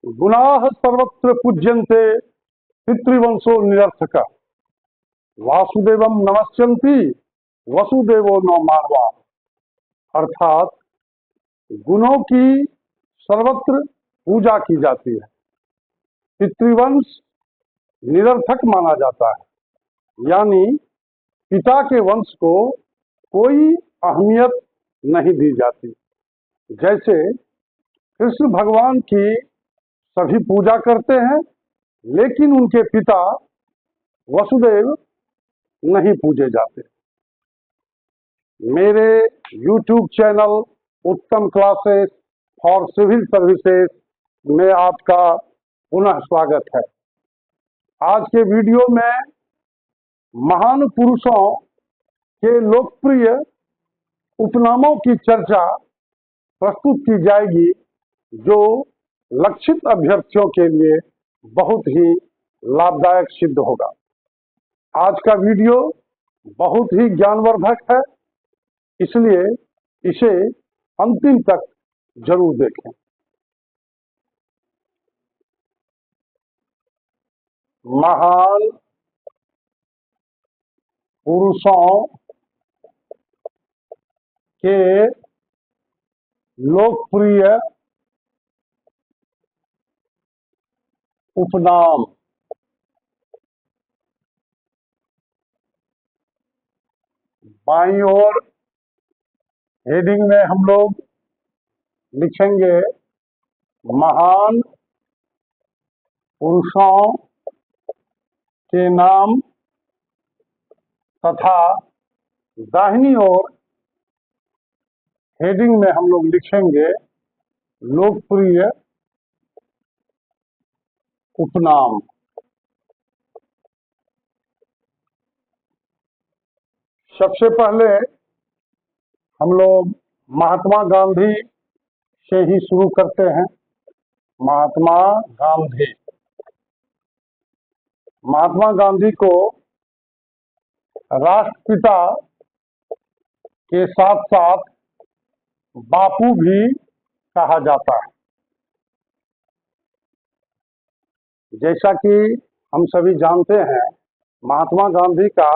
गुणाः सर्वत्र पूज्यन्ते पितृवंशो निरर्थक वासुदेवम नमस्यन्ति वसुदेवो न मानवा। अर्थात गुणों की सर्वत्र पूजा की जाती है, पितृवंश निरर्थक माना जाता है, यानी पिता के वंश को कोई अहमियत नहीं दी जाती। जैसे कृष्ण भगवान की सभी पूजा करते हैं, लेकिन उनके पिता वसुदेव नहीं पूजे जाते। मेरे YouTube चैनल उत्तम क्लासेस फॉर सिविल सर्विसेज में आपका पुनः स्वागत है। आज के वीडियो में महान पुरुषों के लोकप्रिय उपनामों की चर्चा प्रस्तुत की जाएगी, जो लक्षित अभ्यर्थियों के लिए बहुत ही लाभदायक सिद्ध होगा। आज का वीडियो बहुत ही ज्ञानवर्धक है, इसलिए इसे अंतिम तक जरूर देखें। महान पुरुषों के लोकप्रिय उपनाम। बाईं ओर हेडिंग में हम लोग लिखेंगे महान पुरुषों के नाम, तथा दाहिनी ओर हेडिंग में हम लोग लिखेंगे लोकप्रिय उपनाम। सबसे पहले हम लोग महात्मा गांधी से ही शुरू करते हैं। महात्मा गांधी। महात्मा गांधी को राष्ट्रपिता के साथ साथ बापू भी कहा जाता है। जैसा कि हम सभी जानते हैं, महात्मा गांधी का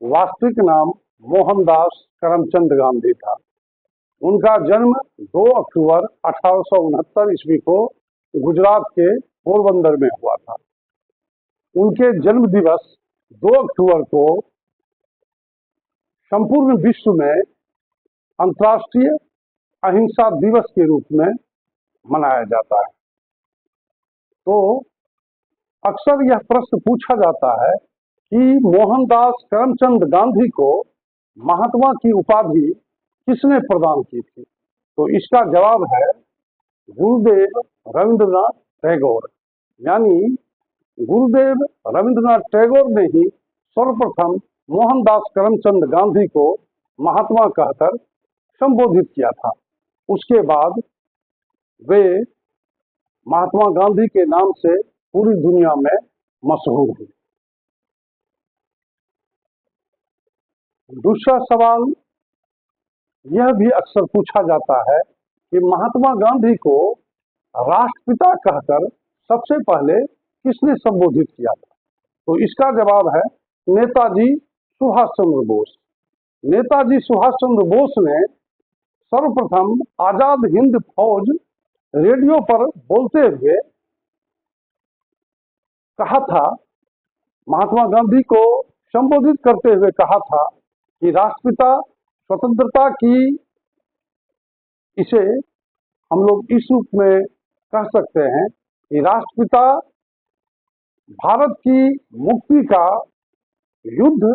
वास्तविक नाम मोहनदास करमचंद गांधी था। उनका जन्म 2 अक्टूबर 1869 ईस्वी को गुजरात के पोरबंदर में हुआ था। उनके जन्म दिवस 2 अक्टूबर को संपूर्ण विश्व में अंतर्राष्ट्रीय अहिंसा दिवस के रूप में मनाया जाता है। तो अक्सर यह प्रश्न पूछा जाता है कि मोहनदास करमचंद गांधी को महात्मा की उपाधि किसने प्रदान की थी? तो इसका जवाब है गुरुदेव रविंद्रनाथ टैगोर। यानी गुरुदेव रविंद्रनाथ टैगोर ने ही सर्वप्रथम मोहनदास करमचंद गांधी को महात्मा कहकर संबोधित किया था। उसके बाद वे महात्मा गांधी के नाम से पूरी दुनिया में मशहूर हुए। दूसरा सवाल यह भी अक्सर पूछा जाता है कि महात्मा गांधी को राष्ट्रपिता कहकर सबसे पहले किसने संबोधित किया था? तो इसका जवाब है नेताजी सुभाष चंद्र बोस। नेताजी सुभाष चंद्र बोस ने सर्वप्रथम आजाद हिंद फौज रेडियो पर बोलते हुए कहा था, महात्मा गांधी को संबोधित करते हुए कहा था कि राष्ट्रपिता स्वतंत्रता की, इसे हम लोग इस रूप में कह सकते हैं कि राष्ट्रपिता भारत की मुक्ति का युद्ध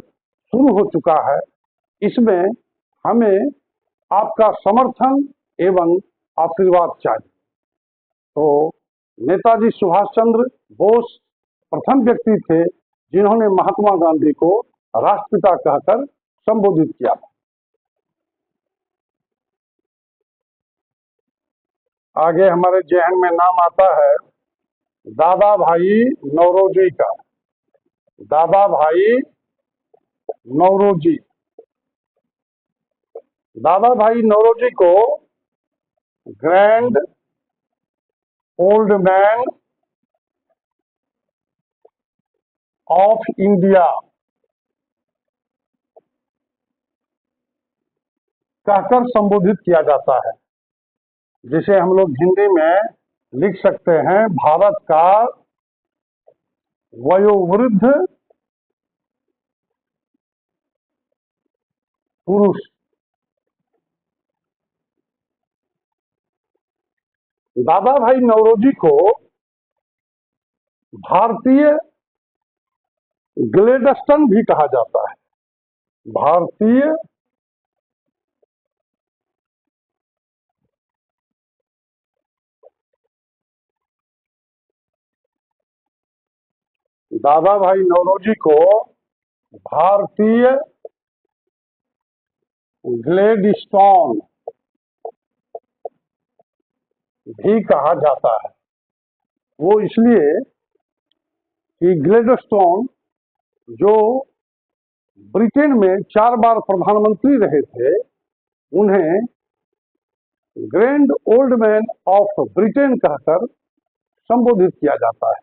शुरू हो चुका है, इसमें हमें आपका समर्थन एवं आशीर्वाद चाहिए। तो नेताजी सुभाष चंद्र बोस प्रथम व्यक्ति थे जिन्होंने महात्मा गांधी को राष्ट्रपिता कहकर संबोधित किया। आगे हमारे जहन में नाम आता है दादा भाई नौरोजी का। दादा भाई नौरोजी। दादा भाई नौरोजी को grand old man of India कहकर संबोधित किया जाता है, जिसे हम लोग हिंदी में लिख सकते हैं भारत का वयोवृद्ध पुरुष। दादा भाई नौरोजी को भारतीय ग्लेडस्टन भी कहा जाता है। भारतीय दादा भाई नौरोजी को भारतीय ग्लेडस्टोन भी कहा जाता है। वो इसलिए कि ग्लेडस्टोन जो ब्रिटेन में 4 बार प्रधानमंत्री रहे थे, उन्हें grand old man of Britain कहकर संबोधित किया जाता है।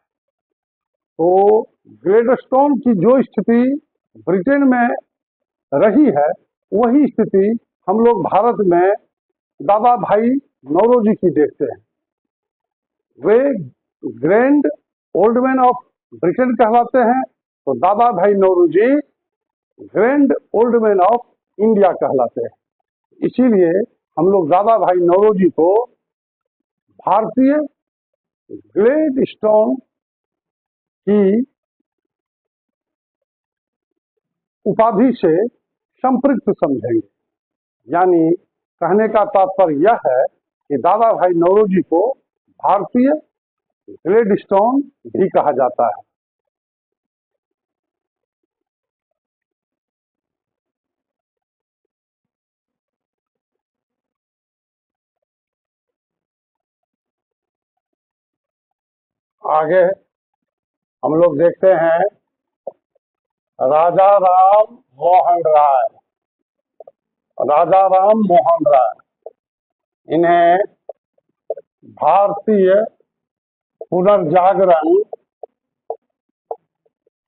तो ग्लेडस्टोन की जो स्थिति ब्रिटेन में रही है, वही स्थिति हम लोग भारत में दादा भाई नौरोजी की देखते हैं। वे grand old man of Britain कहलाते हैं, तो Dadabhai Naoroji grand old man of India कहलाते हैं। इसीलिए हम लोग दादा भाई नौरोजी को भारतीय ग्लेडस्टोन की उपाधि से संपृक्त समझेंगे। यानी कहने का तात्पर्य यह है कि दादा भाई नौरोजी को भारतीय ग्लेडस्टोन भी कहा जाता है। आगे हम लोग देखते हैं राजा राम मोहन राय। राजा राम मोहन राय, इन्हें भारतीय पुनर्जागरण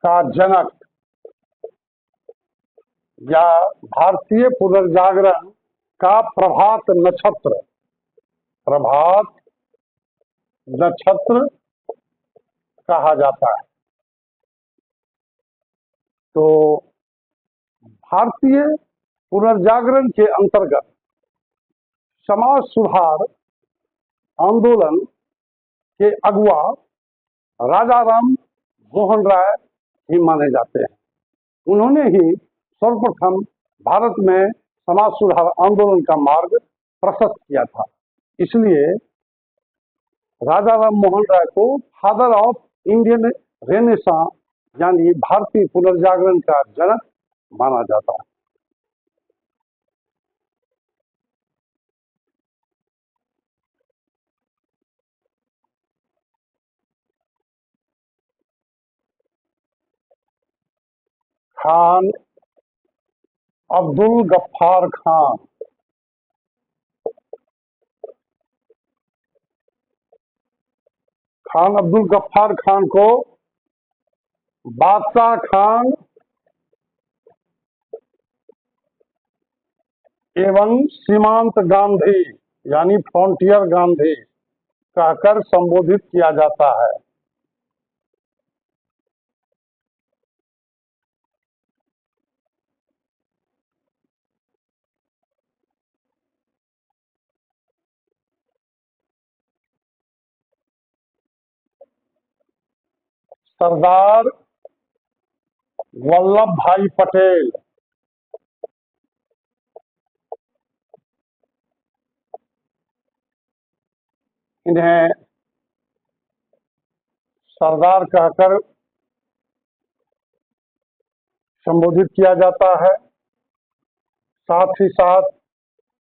का जनक या भारतीय पुनर्जागरण का प्रभात नक्षत्र कहा जाता है। तो भारतीय पुनर्जागरण के अंतर्गत समाज सुधार आंदोलन के अगुवा राजा राम मोहन राय ही माने जाते हैं। उन्होंने ही सर्वप्रथम भारत में समाज सुधार आंदोलन का मार्ग प्रशस्त किया था। इसलिए राजा राम मोहन राय को फादर ऑफ इंडियन रेनेसां यानी भारतीय पुनर्जागरण का जनक माना जाता है। खान अब्दुल गफ्फार खान, खान अब्दुल गफ्फार खान को बादशाह खान एवं सीमांत गांधी यानी फ्रंटियर गांधी कहकर संबोधित किया जाता है। सरदार वल्लभ भाई पटेल, इन्हें सरदार कहकर संबोधित किया जाता है। साथ ही साथ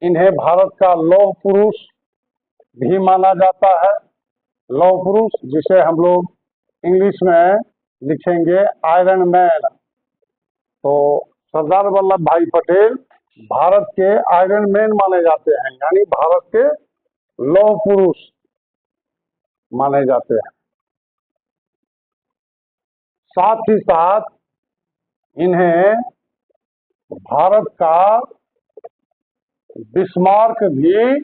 इन्हें भारत का लौह पुरुष भी माना जाता है। लौह पुरुष जिसे हम लोग इंग्लिश में लिखेंगे आयरन मैन। तो सरदार वल्लभ भाई पटेल भारत के आयरन मैन माने जाते हैं, यानी भारत के लौह पुरुष। माने जाते हैं। साथ ही साथ इन्हें भारत का बिस्मार्क भी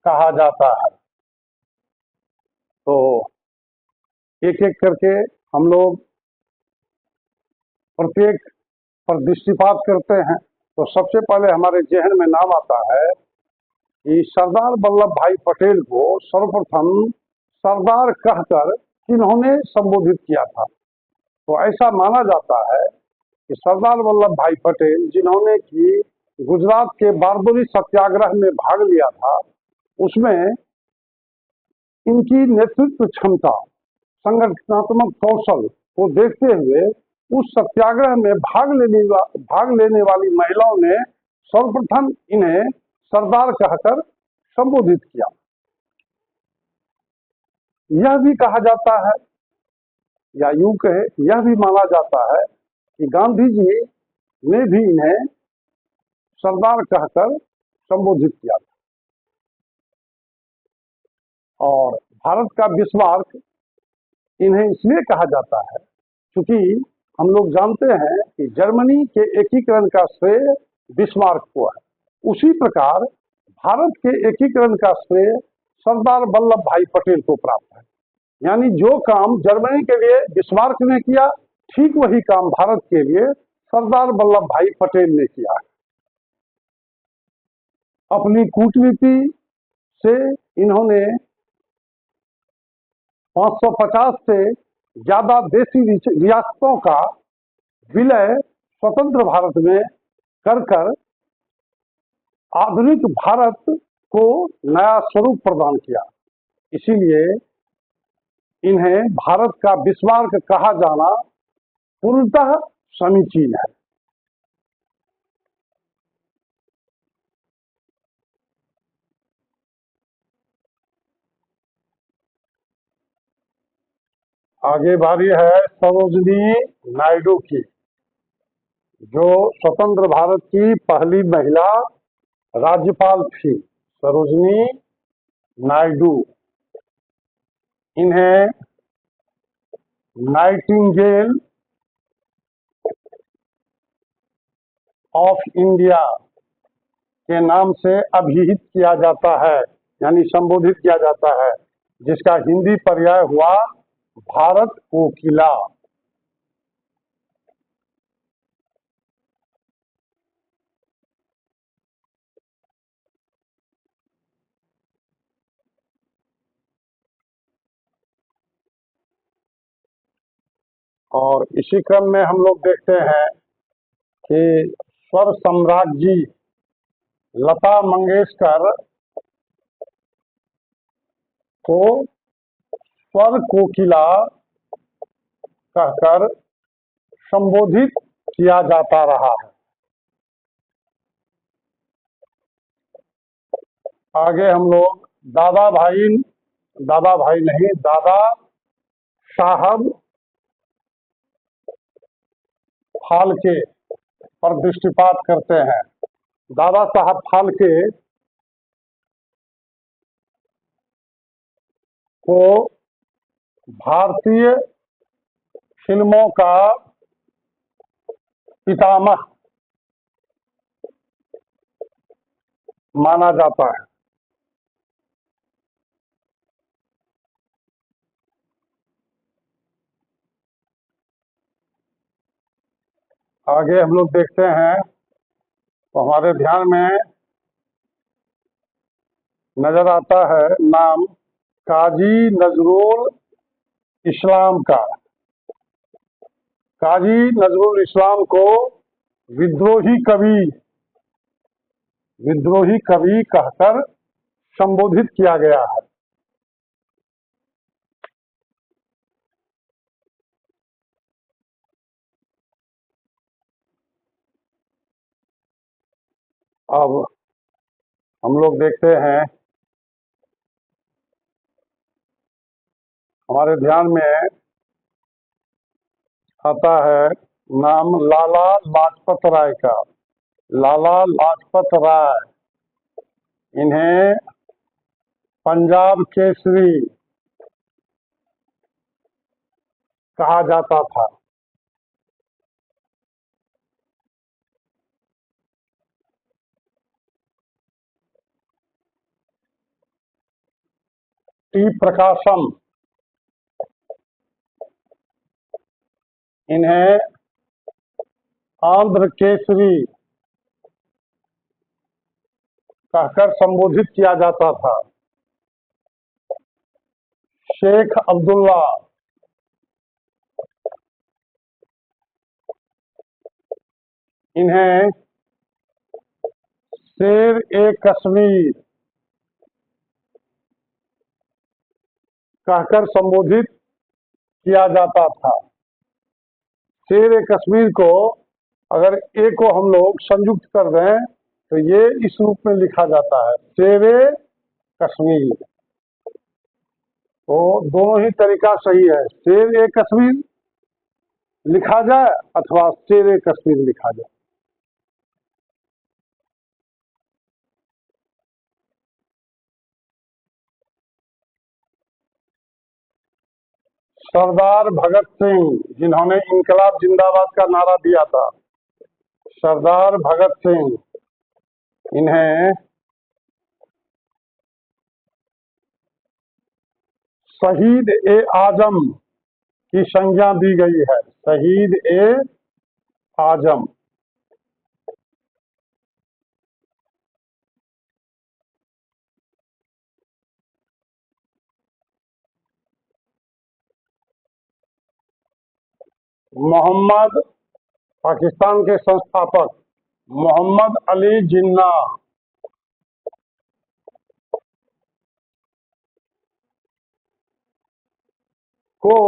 कहा जाता है। तो एक एक करके हम लोग प्रत्येक पर दृष्टिपात करते हैं। तो सबसे पहले हमारे जहन में नाम आता है कि सरदार वल्लभ भाई पटेल को सर्वप्रथम सरदार कहकर किन्होंने संबोधित किया था। तो ऐसा माना जाता है कि सरदार वल्लभ भाई पटेल, जिन्होंने कि गुजरात के बारडोली सत्याग्रह में भाग लिया था, उसमें इनकी नेतृत्व क्षमता, संगठनात्मक कौशल को देखते हुए उस सत्याग्रह में भाग लेने वाली महिलाओं ने सर्वप्रथम इन्हें सरदार कहकर संबोधित किया। यह भी कहा जाता है, या यूं कहे, यह भी माना जाता है कि गांधी जी ने भी इन्हें सरदार कहकर संबोधित किया था। और भारत का बिस्मार्क इन्हें इसलिए कहा जाता है क्योंकि हम लोग जानते हैं कि जर्मनी के एकीकरण का श्रेय बिस्मार्क को है। उसी प्रकार भारत के एकीकरण का श्रेय सरदार वल्लभ भाई पटेल को प्राप्त है। यानी जो काम जर्मनी के लिए बिस्मार्क ने किया, ठीक वही काम भारत के लिए सरदार वल्लभ भाई पटेल ने किया है। अपनी कूटनीति से इन्होंने 550 से ज्यादा देशी रियासतों का विलय स्वतंत्र भारत में कर आधुनिक भारत को नया स्वरूप प्रदान किया। इसीलिए इन्हें भारत का बिस्मार्क कहा जाना पूर्णतः समीचीन है। आगे बारी है सरोजिनी नायडू की, जो स्वतंत्र भारत की पहली महिला राज्यपाल थी। सरोजिनी नायडू, इन्हें नाइटिंगेल ऑफ इंडिया के नाम से अभिहित किया जाता है, यानी संबोधित किया जाता है, जिसका हिंदी पर्याय हुआ भारत कोकिला। और इसी क्रम में हम लोग देखते हैं कि स्वर सम्राज्ञी लता मंगेशकर को स्वर कोकिला कहकर संबोधित किया जाता रहा है। आगे हम लोग दादा भाई नहीं, दादा साहब फाल्के पर दृष्टिपात करते हैं। दादा साहब फाल्के को भारतीय फिल्मों का पितामह माना जाता है। आगे हम लोग देखते हैं तो हमारे ध्यान में नजर आता है नाम काजी नजरुल इस्लाम का। काजी नजरुल इस्लाम को विद्रोही कवि कहकर संबोधित किया गया है। अब हम लोग देखते हैं, हमारे ध्यान में आता है नाम लाला लाजपत राय का। लाला लाजपत राय, इन्हें पंजाब केसरी कहा जाता था। टी प्रकाशम, इन्हें आंध्र केसरी कहकर संबोधित किया जाता था। शेख अब्दुल्ला, इन्हें शेर ए कश्मीर कहकर संबोधित किया जाता था। शेर ए कश्मीर को अगर ए को हम लोग संयुक्त कर दें तो ये इस रूप में लिखा जाता है, शेर ए कश्मीर। तो दोनों ही तरीका सही है, शेर ए कश्मीर लिखा जाए अथवा शेर ए कश्मीर लिखा जाए। सरदार भगत सिंह, जिन्होंने इनकलाब जिंदाबाद का नारा दिया था, सरदार भगत सिंह, इन्हें शहीद ए आजम की संज्ञा दी गई है, शहीद ए आजम। मोहम्मद, पाकिस्तान के संस्थापक मोहम्मद अली जिन्ना को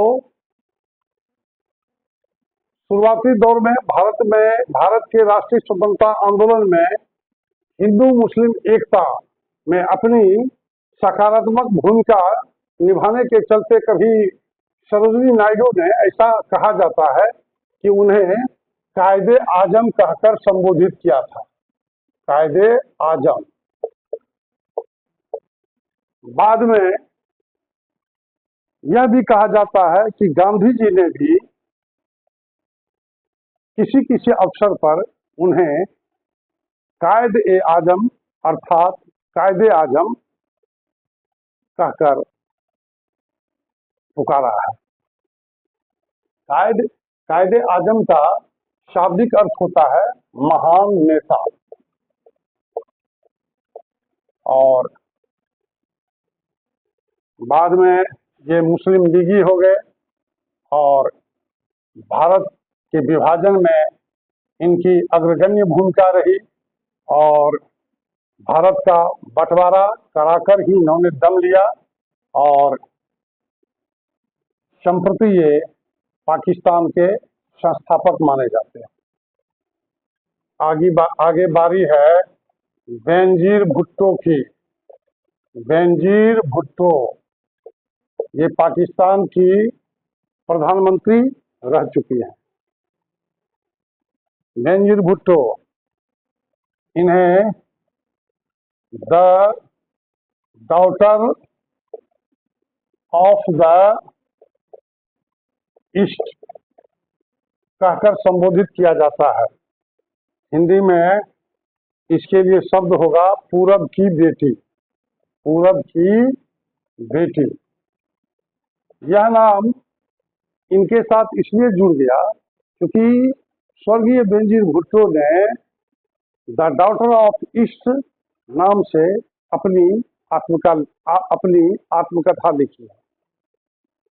शुरुआती दौर में भारत के राष्ट्रीय स्वतंत्रता आंदोलन में हिंदू मुस्लिम एकता में अपनी सकारात्मक भूमिका निभाने के चलते कभी सरोजिनी नायडू ने, ऐसा कहा जाता है कि उन्हें कायदे आजम कहकर संबोधित किया था, कायदे आजम। बाद में यह भी कहा जाता है कि गांधी जी ने भी किसी किसी अवसर पर उन्हें कायदे ए आजम अर्थात कायदे आजम कहकर पुकारा है। कायदे आजम का शाब्दिक अर्थ होता है महान नेता। और बाद में ये मुस्लिम लीगी हो गए और भारत के विभाजन में इनकी अग्रगण्य भूमिका रही और भारत का बंटवारा कराकर ही इन्होंने दम लिया और संप्रति ये पाकिस्तान के संस्थापक माने जाते हैं। आगे बारी है बेनजीर भुट्टो की। बेनजीर भुट्टो ये पाकिस्तान की प्रधानमंत्री रह चुकी हैं। बेनजीर भुट्टो, इन्हें the daughter of the east कहकर संबोधित किया जाता है। हिंदी में इसके लिए शब्द होगा पूरब की बेटी, पूरब की बेटी। यह नाम इनके साथ इसलिए जुड़ गया क्योंकि स्वर्गीय बेनजीर भुट्टो ने द डॉटर ऑफ ईस्ट नाम से अपनी आत्मकथा लिखी है।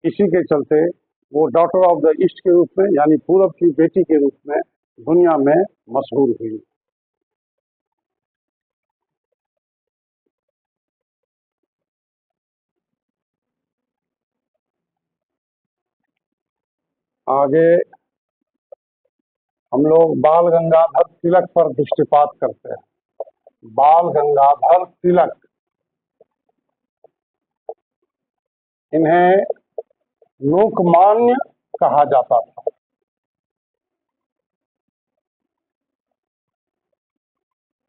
इसी के चलते वो डॉटर ऑफ द ईस्ट के रूप में यानी पूरब की बेटी के रूप में दुनिया में मशहूर हुई। आगे हम लोग बाल गंगाधर तिलक पर दृष्टिपात करते हैं। बाल गंगाधर तिलक, इन्हें लोकमान्य कहा जाता था।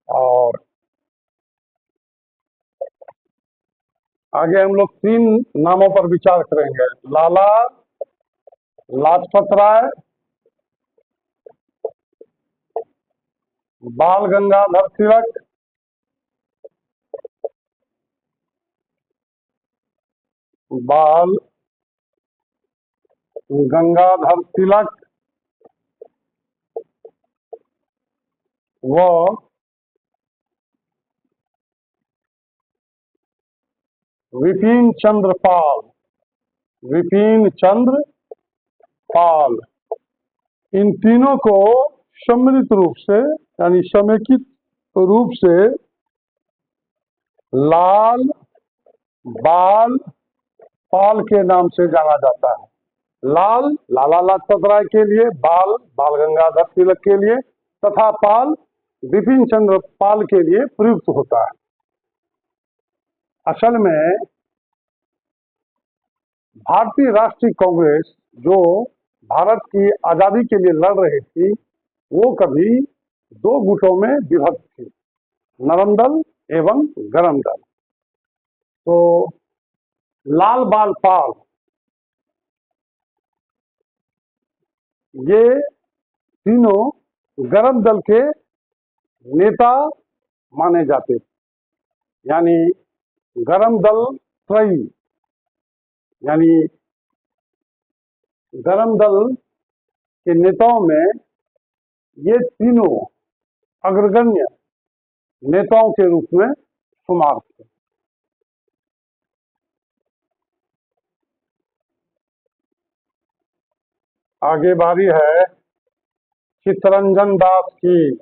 और आगे हम लोग तीन नामों पर विचार करेंगे, लाला लाजपत राय, बाल गंगाधर तिलक, बाल गंगाधर तिलक व विपिन चंद्र पाल, विपिन चंद्र पाल, इन तीनों को सम्मिलित रूप से यानी समेकित रूप से लाल बाल पाल के नाम से जाना जाता है। लाल लाला लाजपत राय के लिए, बाल बाल गंगाधर तिलक के लिए तथा पाल विपिन चंद्र पाल के लिए प्रयुक्त होता है। असल में भारतीय राष्ट्रीय कांग्रेस जो भारत की आजादी के लिए लड़ रही थी वो कभी दो गुटों में विभक्त थी, नरम दल एवं गरम दल। तो लाल बाल पाल ये तीनों गरम दल के नेता माने जाते थे, यानी गरम दल त्रयी, यानी गरम दल के नेताओं में ये तीनों अग्रगण्य नेताओं के रूप में शुमार थे। आगे बारी है चित्तरंजन दास की।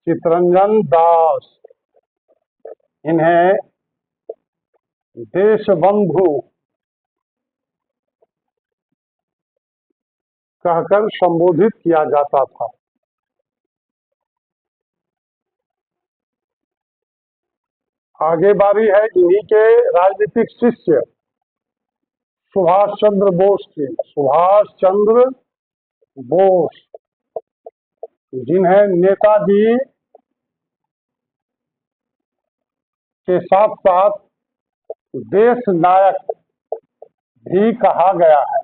चित्तरंजन दास, इन्हें देशबंधु कहकर संबोधित किया जाता था। आगे बारी है इन्हीं के राजनीतिक शिष्य सुभाष चंद्र बोस की। सुभाष चंद्र बोस, जिन्हें नेताजी के साथ साथ देश नायक भी कहा गया है।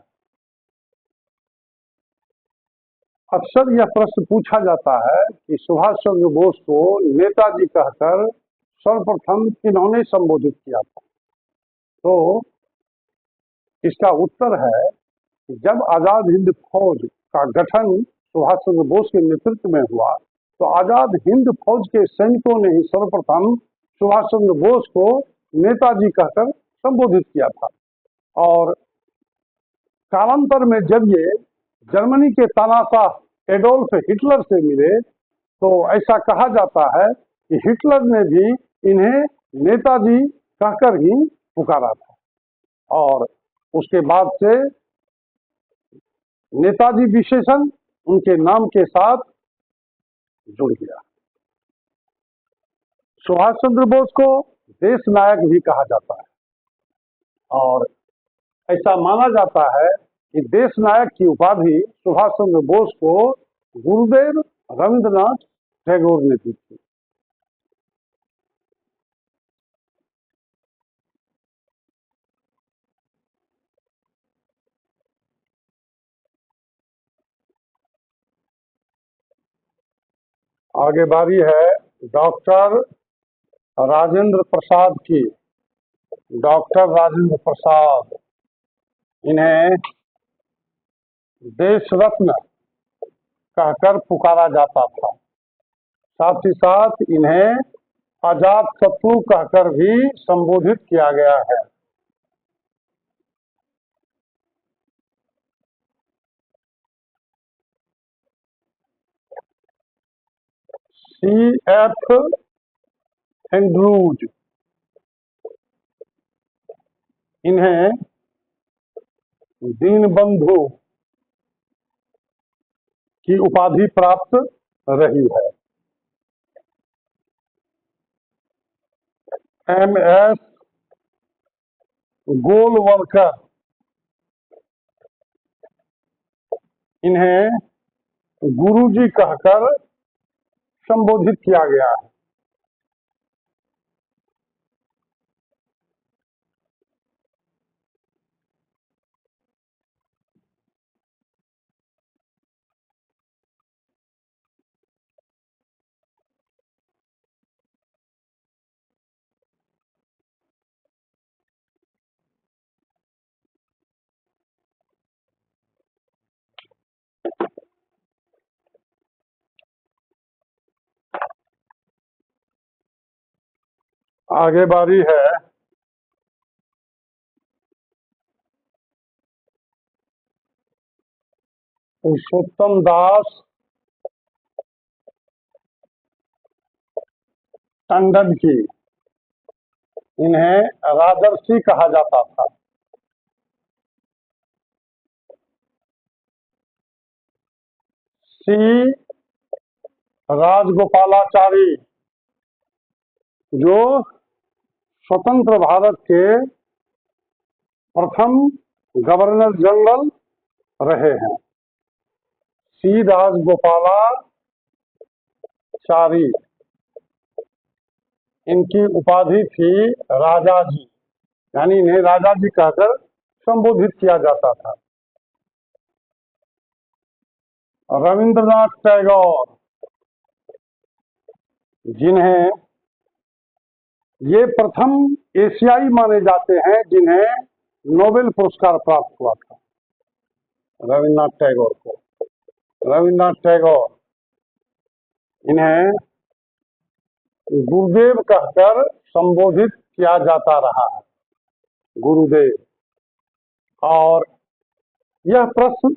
अक्सर यह प्रश्न पूछा जाता है कि सुभाष चंद्र बोस को नेताजी कहकर सर्वप्रथम किन्होंने संबोधित किया था। तो इसका उत्तर है कि जब आजाद हिंद फौज का गठन सुभाष चंद्र बोस के नेतृत्व में हुआ तो आजाद हिंद फौज के सैनिकों ने ही सर्वप्रथम सुभाष चंद्र बोस को नेताजी कहकर संबोधित किया था। और कालांतर में जब ये जर्मनी के तानाशाह एडोल्फ हिटलर से मिले तो ऐसा कहा जाता है कि हिटलर ने भी इन्हें नेताजी कहकर ही पुकारा था और उसके बाद से नेताजी विशेषण उनके नाम के साथ जुड़ गया। सुभाष चंद्र बोस को देश नायक भी कहा जाता है और ऐसा माना जाता है कि देश नायक की उपाधि सुभाष चंद्र बोस को गुरुदेव रविंद्रनाथ टैगोर ने दी थी। आगे बारी है डॉक्टर राजेंद्र प्रसाद की। डॉक्टर राजेंद्र प्रसाद, इन्हें देश रत्न कहकर पुकारा जाता था। साथ ही साथ इन्हें अजात शत्रु कहकर भी संबोधित किया गया है। C.F. एंड्रूज, इन्हें दीनबंधु की उपाधि प्राप्त रही है। M.S. गोलवलकर, इन्हें गुरुजी कहकर संबोधित किया गया है। आगे बारी है पुरुषोत्तम दास टंडन की। इन्हें राजर्षि कहा जाता था। सी राजगोपालाचारी, जो स्वतंत्र भारत के प्रथम गवर्नर जनरल रहे हैं। सी राजगोपालाचारी, इनकी उपाधि थी राजा जी, यानी इन्हें राजा जी कहकर संबोधित किया जाता था। रविंद्रनाथ टैगोर, जिन्हें ये प्रथम एशियाई माने जाते हैं जिन्हें नोबेल पुरस्कार प्राप्त हुआ था। रविन्द्रनाथ टैगोर को, रविन्द्रनाथ टैगोर, इन्हें गुरुदेव कहकर संबोधित किया जाता रहा है, गुरुदेव। और यह प्रश्न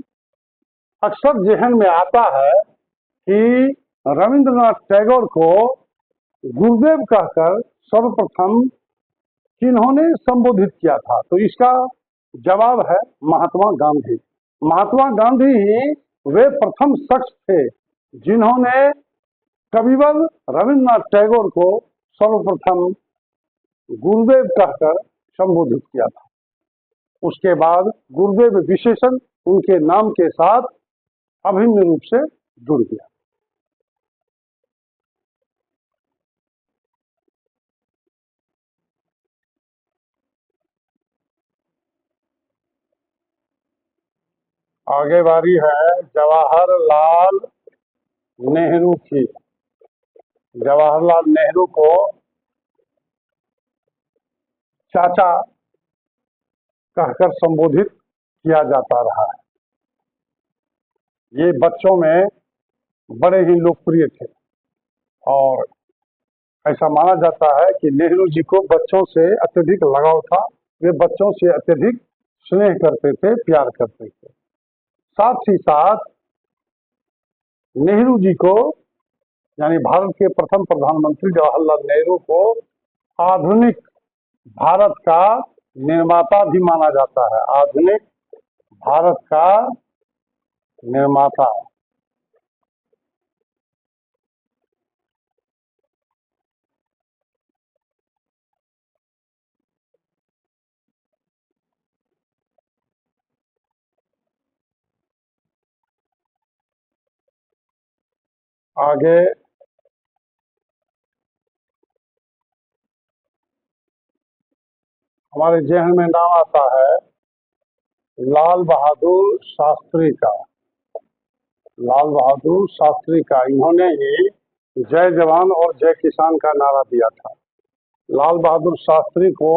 अक्सर जहन में आता है कि रविंद्रनाथ टैगोर को गुरुदेव कहकर सर्वप्रथम किन्होंने संबोधित किया था, तो इसका जवाब है महात्मा गांधी। महात्मा गांधी ही वे प्रथम शख्स थे जिन्होंने कविवर रविंद्रनाथ टैगोर को सर्वप्रथम गुरुदेव कहकर संबोधित किया था। उसके बाद गुरुदेव विशेषण उनके नाम के साथ अभिन्न रूप से जुड़ गया। आगे बारी है जवाहरलाल नेहरू की। जवाहरलाल नेहरू को चाचा कहकर संबोधित किया जाता रहा है। ये बच्चों में बड़े ही लोकप्रिय थे और ऐसा माना जाता है कि नेहरू जी को बच्चों से अत्यधिक लगाव था। वे बच्चों से अत्यधिक स्नेह करते थे, प्यार करते थे। साथ ही साथ नेहरू जी को, यानी भारत के प्रथम प्रधानमंत्री जवाहरलाल नेहरू को आधुनिक भारत का निर्माता भी माना जाता है। आधुनिक भारत का निर्माता। आगे हमारे जहन में नाम आता है लाल बहादुर शास्त्री का। लाल बहादुर शास्त्री का, इन्होंने ही जय जवान और जय किसान का नारा दिया था। लाल बहादुर शास्त्री को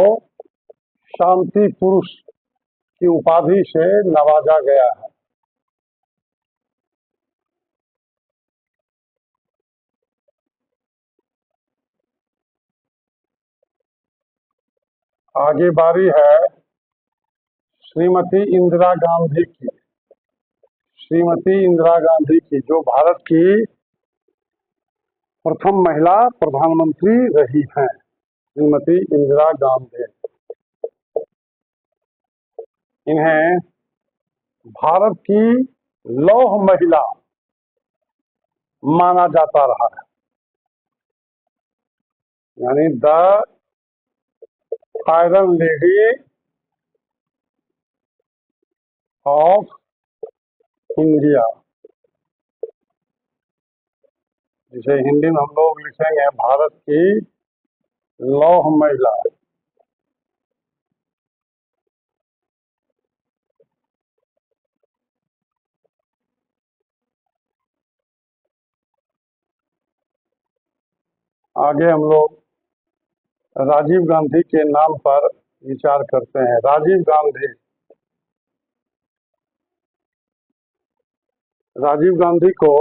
शांति पुरुष की उपाधि से नवाजा गया है। आगे बारी है श्रीमती इंदिरा गांधी की। श्रीमती इंदिरा गांधी की, जो भारत की प्रथम महिला प्रधानमंत्री रही हैं, श्रीमती इंदिरा गांधी। इन्हें भारत की लौह महिला माना जाता रहा है, यानी the iron lady of India, जिसे हिंदी में हम लोग लिखेंगे भारत की लौह महिला। आगे हम लोग राजीव गांधी के नाम पर विचार करते हैं। राजीव गांधी, राजीव गांधी को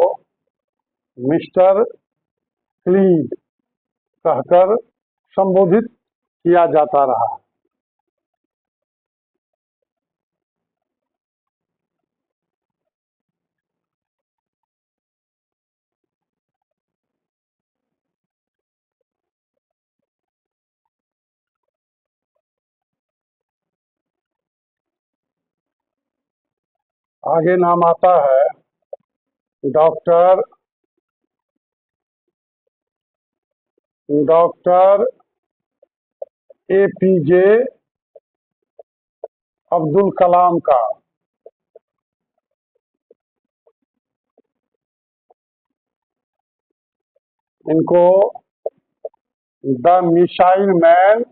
मिस्टर क्लीन कहकर संबोधित किया जाता रहा। आगे नाम आता है doctor doctor APJ Abdul Kalam का। इनको the missile man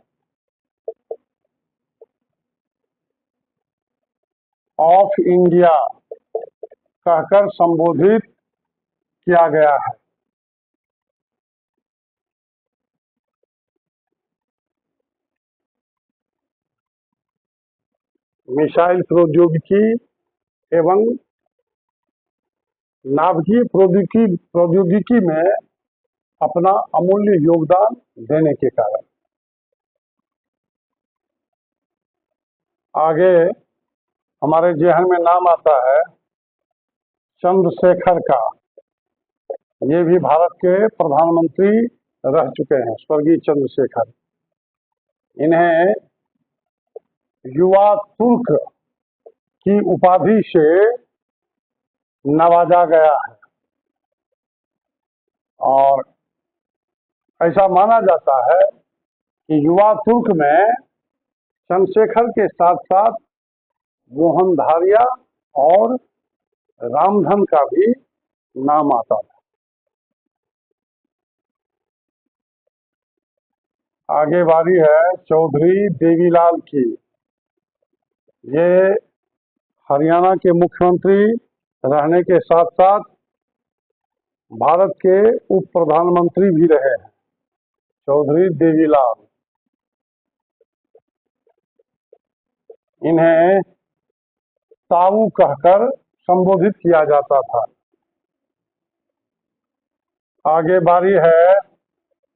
of India कहकर संबोधित किया गया है। मिसाइल प्रौद्योगिकी एवं नाभिकीय प्रौद्योगिकी में अपना अमूल्य योगदान देने के कारण। आगे हमारे जेहन में नाम आता है चंद्रशेखर का। ये भी भारत के प्रधानमंत्री रह चुके हैं, स्वर्गीय चंद्रशेखर। इन्हें युवा तुर्क की उपाधि से नवाजा गया है और ऐसा माना जाता है कि युवा तुर्क में चंद्रशेखर के साथ साथ मोहन धारिया और रामधन का भी नाम आता था। आगे बारी है चौधरी देवीलाल की। ये हरियाणा के मुख्यमंत्री रहने के साथ साथ भारत के उप प्रधानमंत्री भी रहे हैं, चौधरी देवीलाल। इन्हें ताऊ कहकर संबोधित किया जाता था। आगे बारी है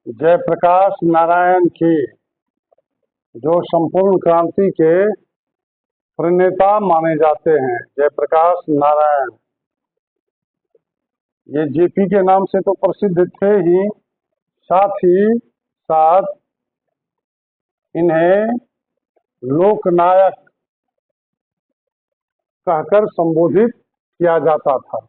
जयप्रकाश नारायण की, जो संपूर्ण क्रांति के प्रणेता माने जाते हैं। जयप्रकाश नारायण ये जेपी के नाम से तो प्रसिद्ध थे ही साथ इन्हें लोकनायक कहकर संबोधित किया जाता था।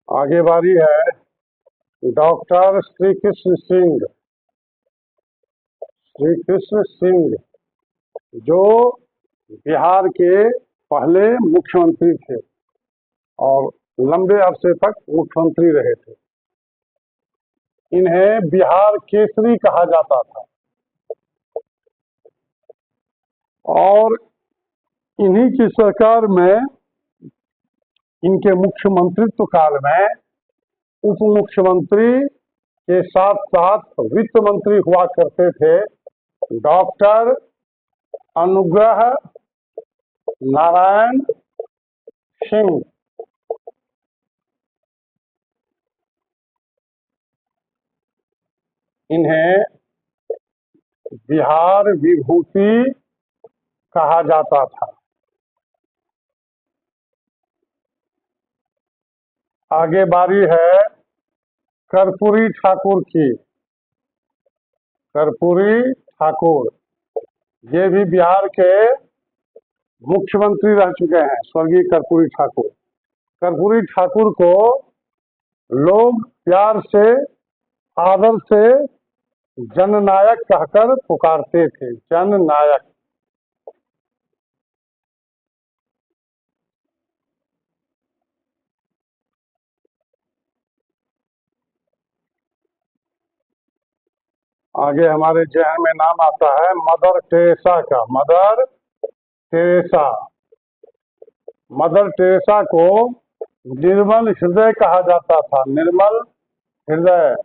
आगे बारी है डॉक्टर श्री कृष्ण सिंह, जो बिहार के पहले मुख्यमंत्री थे और लंबे अरसे तक मुख्यमंत्री रहे थे। इन्हें बिहार केसरी कहा जाता था और इन्हीं की सरकार में, इनके मुख्यमंत्रित्व काल में उप मुख्यमंत्री के साथ साथ वित्त मंत्री हुआ करते थे डॉक्टर अनुग्रह नारायण सिंह। इन्हें बिहार विभूति कहा जाता था। आगे बारी है कर्पूरी ठाकुर की। कर्पूरी ठाकुर ये भी बिहार के मुख्यमंत्री रह चुके हैं, स्वर्गीय कर्पूरी ठाकुर। कर्पूरी ठाकुर को लोग प्यार से, आदर से जननायक कहकर पुकारते थे, जननायक। आगे हमारे जहन में नाम आता है मदर टेरेसा का। मदर टेरेसा को निर्मल हृदय कहा जाता था, निर्मल हृदय।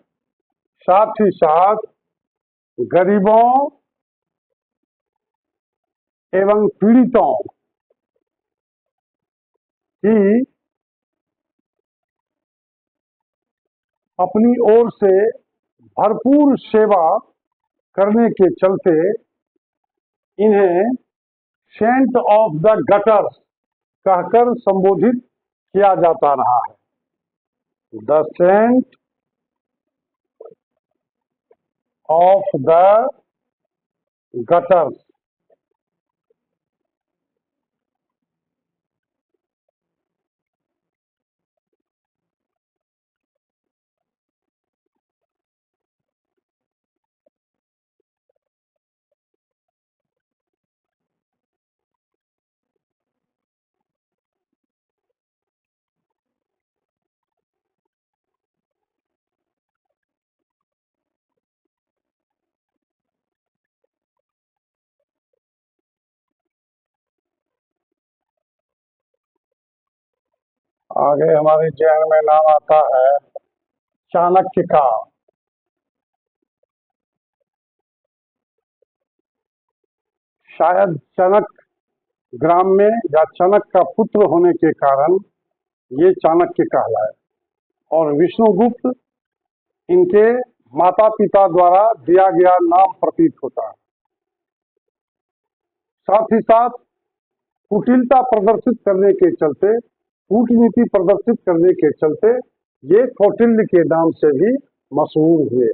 साथ ही साथ गरीबों एवं पीड़ितों की अपनी ओर से भरपूर सेवा करने के चलते इन्हें सेंट ऑफ द गटर्स कहकर संबोधित किया जाता रहा है। The saint of the gutters. आगे हमारे जहन में नाम आता है चाणक्य का। शायद चनक ग्राम में या चनक का पुत्र होने के कारण ये चाणक्य कहलाए, और विष्णुगुप्त इनके माता पिता द्वारा दिया गया नाम प्रतीत होता है। साथ ही साथ कुटिलता प्रदर्शित करने के चलते, कूटनीति प्रदर्शित करने के चलते ये कौटिल्य के नाम से भी मशहूर हुए।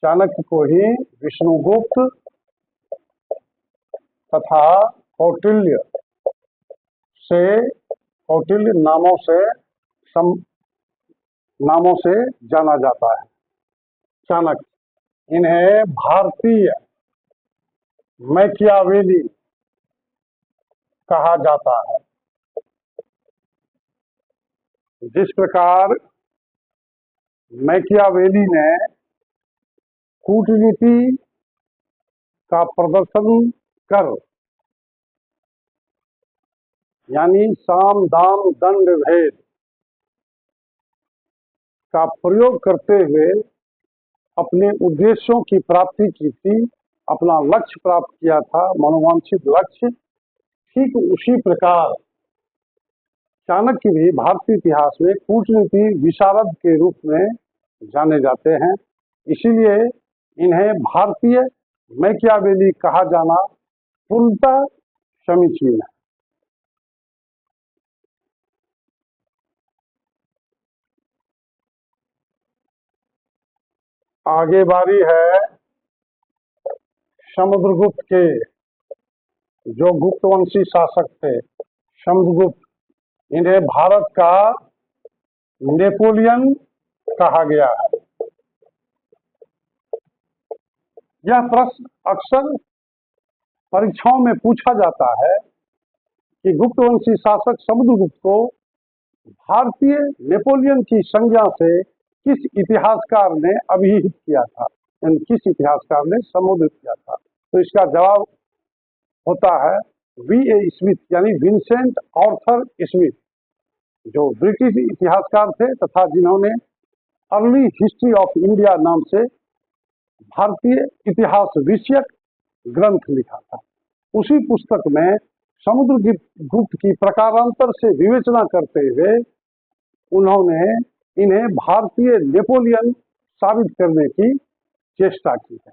चाणक्य को ही विष्णुगुप्त तथा कौटिल्य कौटिल्य नामों से जाना जाता है। चाणक्य, इन्हें भारतीय मैकियावेली कहा जाता है। जिस प्रकार मैकियावेली ने कूटनीति का प्रदर्शन कर, यानी साम दाम दंड भेद का प्रयोग करते हुए अपने उद्देश्यों की प्राप्ति की थी, अपना लक्ष्य प्राप्त किया था, मनोवांछित लक्ष्य। ठीक उसी प्रकार चाणक्य भी भारतीय इतिहास में कूटनीति विशारद के रूप में जाने जाते हैं। इसीलिए इन्हें भारतीय मैकियावेली कहा जाना पूर्णतः समीचीन है। आगे बारी है समुद्रगुप्त के, जो गुप्तवंशी शासक थे। समुद्रगुप्त, इन्हें भारत का नेपोलियन कहा गया है। यह प्रश्न अक्सर परीक्षाओं में पूछा जाता है कि गुप्तवंशी शासक समुद्रगुप्त को भारतीय नेपोलियन की संज्ञा से किस इतिहासकार ने अभिहित किया था, यानी किस इतिहासकार ने संबोधित किया था। तो इसका जवाब होता है V.A. स्मिथ, यानी विंसेंट आर्थर स्मिथ, जो ब्रिटिश इतिहासकार थे तथा जिन्होंने अर्ली हिस्ट्री ऑफ इंडिया नाम से भारतीय इतिहास विषयक ग्रंथ लिखा था। उसी पुस्तक में समुद्रगुप्त की प्रकारांतर से विवेचना करते हुए उन्होंने इन्हें भारतीय नेपोलियन साबित करने की चेष्टा की है।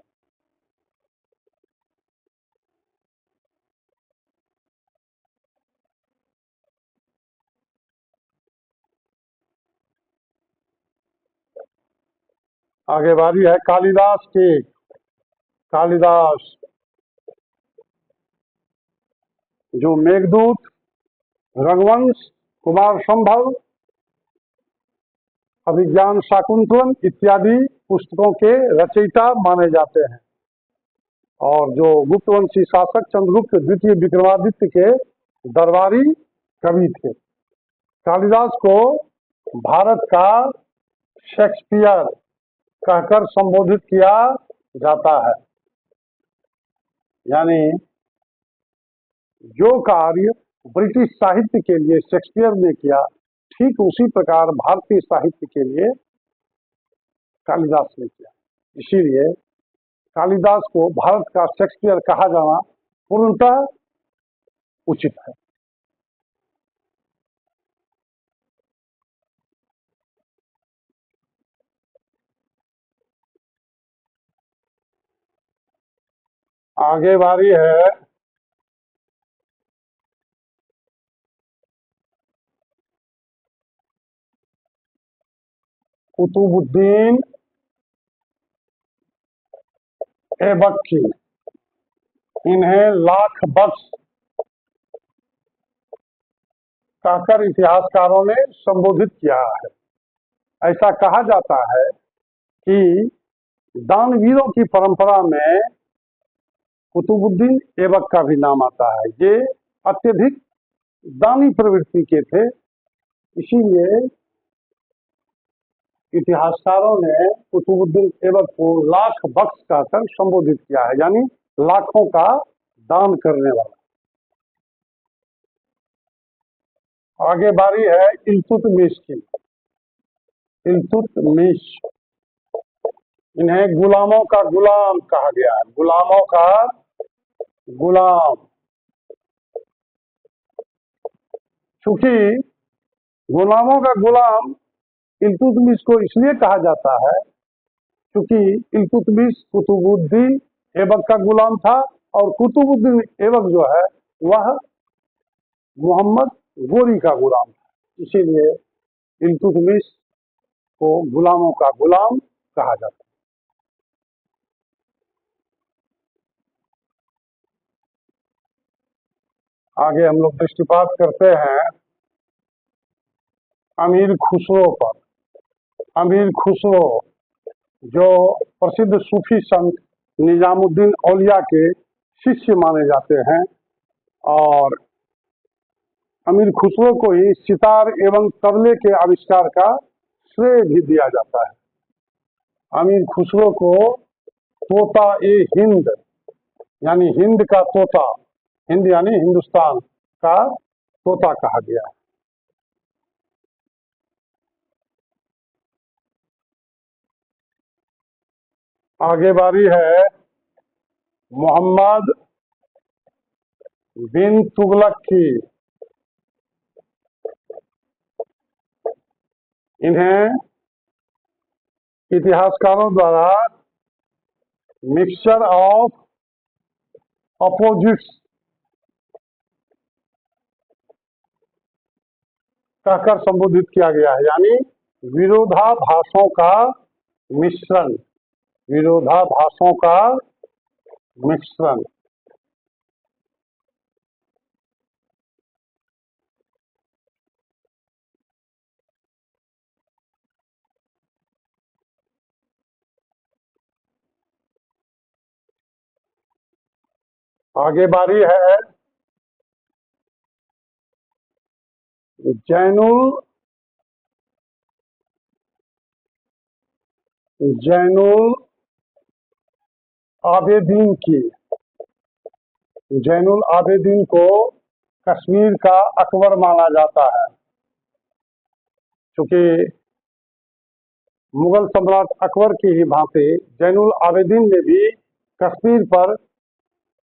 आगे बारी है कालिदास की। कालिदास, जो मेघदूत, रघुवंश, कुमार संभव, अभिज्ञान शाकुंतलम इत्यादि पुस्तकों के रचयिता माने जाते हैं, और जो गुप्तवंशी शासक चंद्रगुप्त द्वितीय विक्रमादित्य के दरबारी कवि थे। कालिदास को भारत का शेक्सपियर कहकर संबोधित किया जाता है। यानी जो कार्य ब्रिटिश साहित्य के लिए शेक्सपियर ने किया, ठीक उसी प्रकार भारतीय साहित्य के लिए कालिदास ने किया। इसीलिए कालिदास को भारत का शेक्सपियर कहा जाना पूर्णतः उचित है। आगे बारी है कुतुबुद्दीन ऐबक की। इन्हें लाख बख्श कहकर इतिहासकारों ने संबोधित किया है। ऐसा कहा जाता है कि दानवीरों की परंपरा में कुतुबुद्दीन ऐबक का भी नाम आता है। ये अत्यधिक दानी प्रवृत्ति के थे, इसीलिए इतिहासकारों ने कुतुबुद्दीन ऐबक को लाख बख्श कहकर संबोधित किया है, यानी लाखों का दान करने वाला। आगे बारी है इल्तुतमिश की। इल्तुतमिश, इन्हें गुलामों का गुलाम कहा गया है। गुलामों का गुलाम, चूंकि गुलामों का गुलाम इल्तुतमिश को इसलिए कहा जाता है क्योंकि इल्तुतमिश कुतुबुद्दीन ऐबक का गुलाम था और कुतुबुद्दीन ऐबक जो है वह मोहम्मद गोरी का गुलाम था, इसीलिए इल्तुतमिश को गुलामों का गुलाम कहा जाता है। आगे हम लोग दृष्टिपात करते हैं अमीर खुसरो पर। अमीर खुसरो जो प्रसिद्ध सूफी संत निजामुद्दीन औलिया के शिष्य माने जाते हैं, और अमीर खुसरो को ही सितार एवं तबले के आविष्कार का श्रेय भी दिया जाता है। अमीर खुसरो को तोता ए हिंद, यानी हिंद का तोता, हिंद यानी हिंदुस्तान का तोता कहा गया है। आगे बारी है मोहम्मद बिन तुगलक की। इन्हें इतिहासकारों द्वारा मिक्सचर ऑफ अपोजिट्स कहकर संबोधित किया गया है, यानी विरोधाभासों का मिश्रण। विरोधाभासों का मिश्रण। आगे बारी है जैनुल आबेदीन की। जैनुल आबेदीन को कश्मीर का अकबर माना जाता है, क्योंकि मुगल सम्राट अकबर की ही भांति जैनुल आबेदीन ने भी कश्मीर पर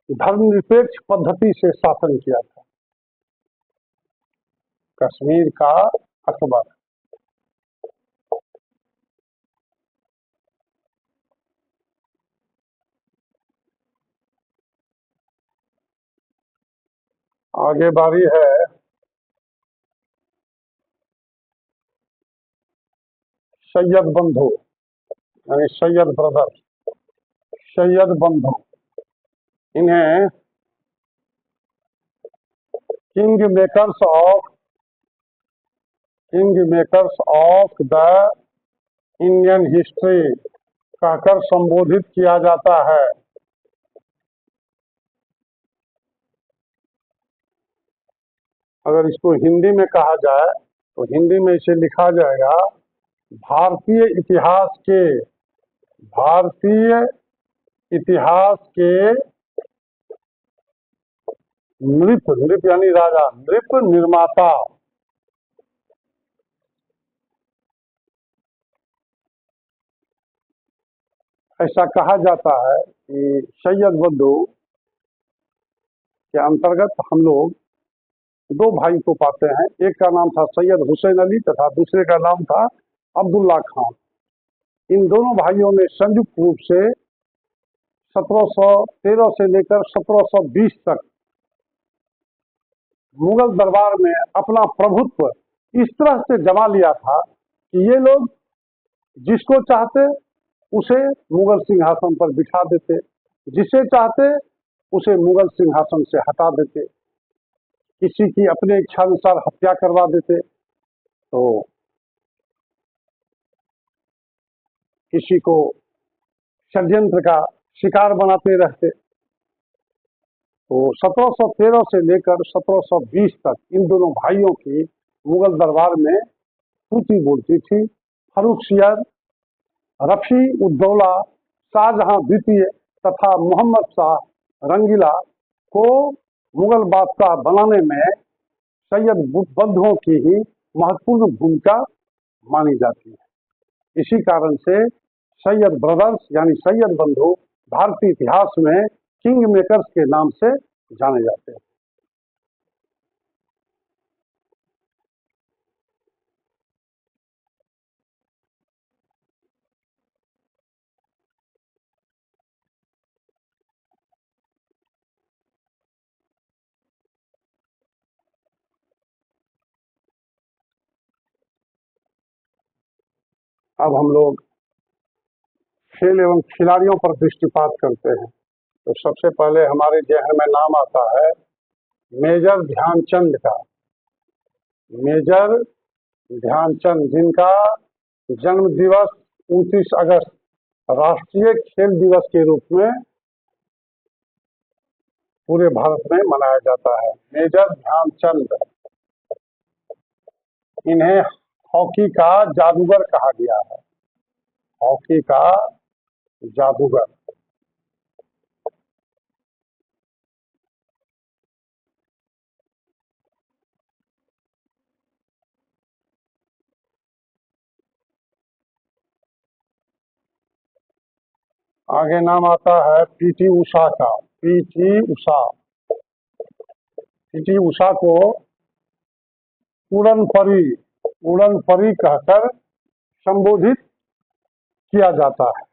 धर्मनिरपेक्ष पद्धति से शासन किया था। कश्मीर का अकबर। आगे बारी है सैयद बंधु, यानी सैयद ब्रदर, सैयद बंधु। इन्हें king makers of the Indian history कहकर संबोधित किया जाता है। अगर इसको हिंदी में कहा जाए तो हिंदी में इसे लिखा जाएगा भारतीय इतिहास के नृप यानी राजा, नृप निर्माता। ऐसा कहा जाता है कि सैयद बंधु के अंतर्गत हम लोग दो भाई को पाते हैं। एक का नाम था सैयद हुसैन अली तथा दूसरे का नाम था अब्दुल्ला खान। इन दोनों भाइयों ने संयुक्त रूप से 1713 से लेकर 1720 तक मुगल दरबार में अपना प्रभुत्व इस तरह से जमा लिया था कि ये लोग जिसको चाहते उसे मुगल सिंहासन पर बिठा देते, जिसे चाहते उसे मुगल सिंहासन से हटा देते, किसी की अपने इच्छानुसार हत्या करवा देते, तो किसी को षड्यंत्र का शिकार बनाते रहते। तो 1713 से लेकर 1720 तक इन दोनों भाइयों की मुगल दरबार में सूची बोलती थी। फर्रुखसियर, रफी उद्दौला, शाहजहां द्वितीय तथा मोहम्मद शाह रंगीला को मुगल बादशाह बनाने में सैयद बंधुओं की ही महत्वपूर्ण भूमिका मानी जाती है। इसी कारण से सैयद ब्रदर्स यानी सैयद बंधु भारतीय इतिहास में किंग मेकर्स के नाम से जाने जाते हैं। अब हम लोग खेल एवं खिलाड़ियों पर दृष्टिपात करते हैं। तो सबसे पहले हमारे जहन में नाम आता है मेजर ध्यानचंद का। मेजर ध्यानचंद, जिनका जन्म दिवस 29 अगस्त राष्ट्रीय खेल दिवस के रूप में पूरे भारत में मनाया जाता है। मेजर ध्यानचंद, इन्हें हॉकी का जादूगर कहा गया है। हॉकी का जादूगर। आगे नाम आता है पीटी उषा का। पीटी उषा। पीटी उषा को उड़न परी, उड़न परी कहकर संबोधित किया जाता है।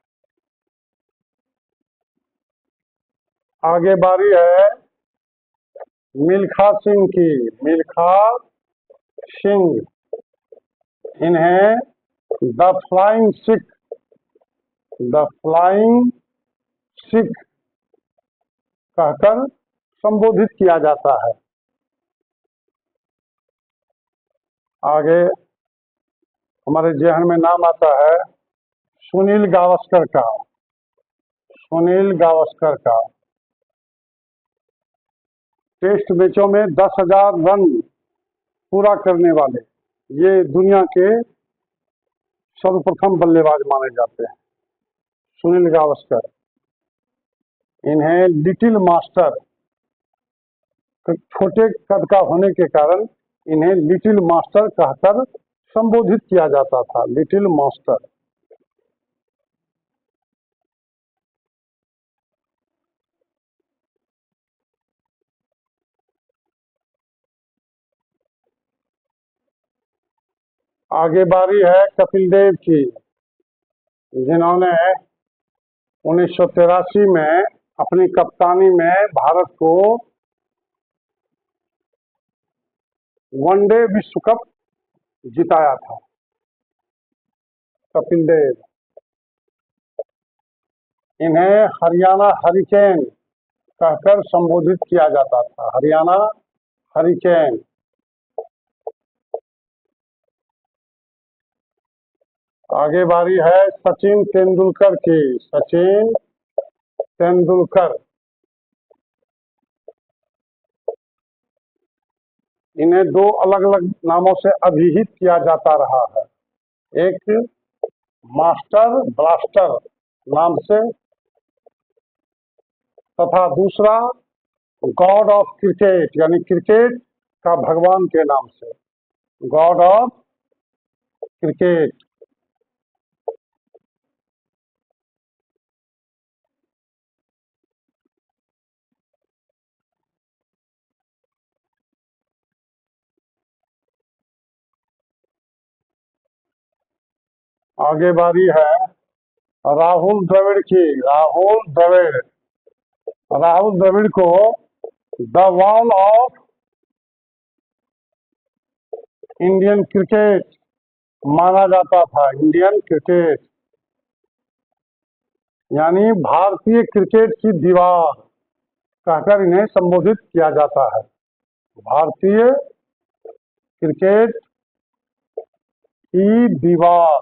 आगे बारी है मिल्खा सिंह की। मिल्खा सिंह, इन्हें the flying Sikh, the flying Sikh कहकर संबोधित किया जाता है। आगे हमारे जहन में नाम आता है सुनील गावस्कर का। सुनील गावस्कर का टेस्ट मैचों में 10,000 रन पूरा करने वाले ये दुनिया के सर्वप्रथम बल्लेबाज माने जाते हैं, सुनील गावस्कर। इन्हें लिटिल मास्टर, छोटे कद का होने के कारण इन्हें लिटिल मास्टर कहकर संबोधित किया जाता था। Little master. आगे बारी है कपिल देव की, जिन्होंने 1983 में अपनी कप्तानी में भारत को वनडे विश्व कप जिताया था। कपिल देव। इन्हें हरियाणा हरिकेन कहकर संबोधित किया जाता था। हरियाणा हरिकेन। आगे बारी है सचिन तेंदुलकर की। सचिन तेंदुलकर। इन्हें दो अलग अलग नामों से अभिहित किया जाता रहा है। एक मास्टर ब्लास्टर नाम से तथा दूसरा गॉड ऑफ क्रिकेट यानी क्रिकेट का भगवान के नाम से, गॉड ऑफ क्रिकेट। आगे बारी है राहुल द्रविड़ की। राहुल द्रविड़ को the wall of Indian cricket माना जाता था। इंडियन क्रिकेट यानी भारतीय क्रिकेट की दीवार कहकर इन्हें संबोधित किया जाता है। भारतीय क्रिकेट की दीवार।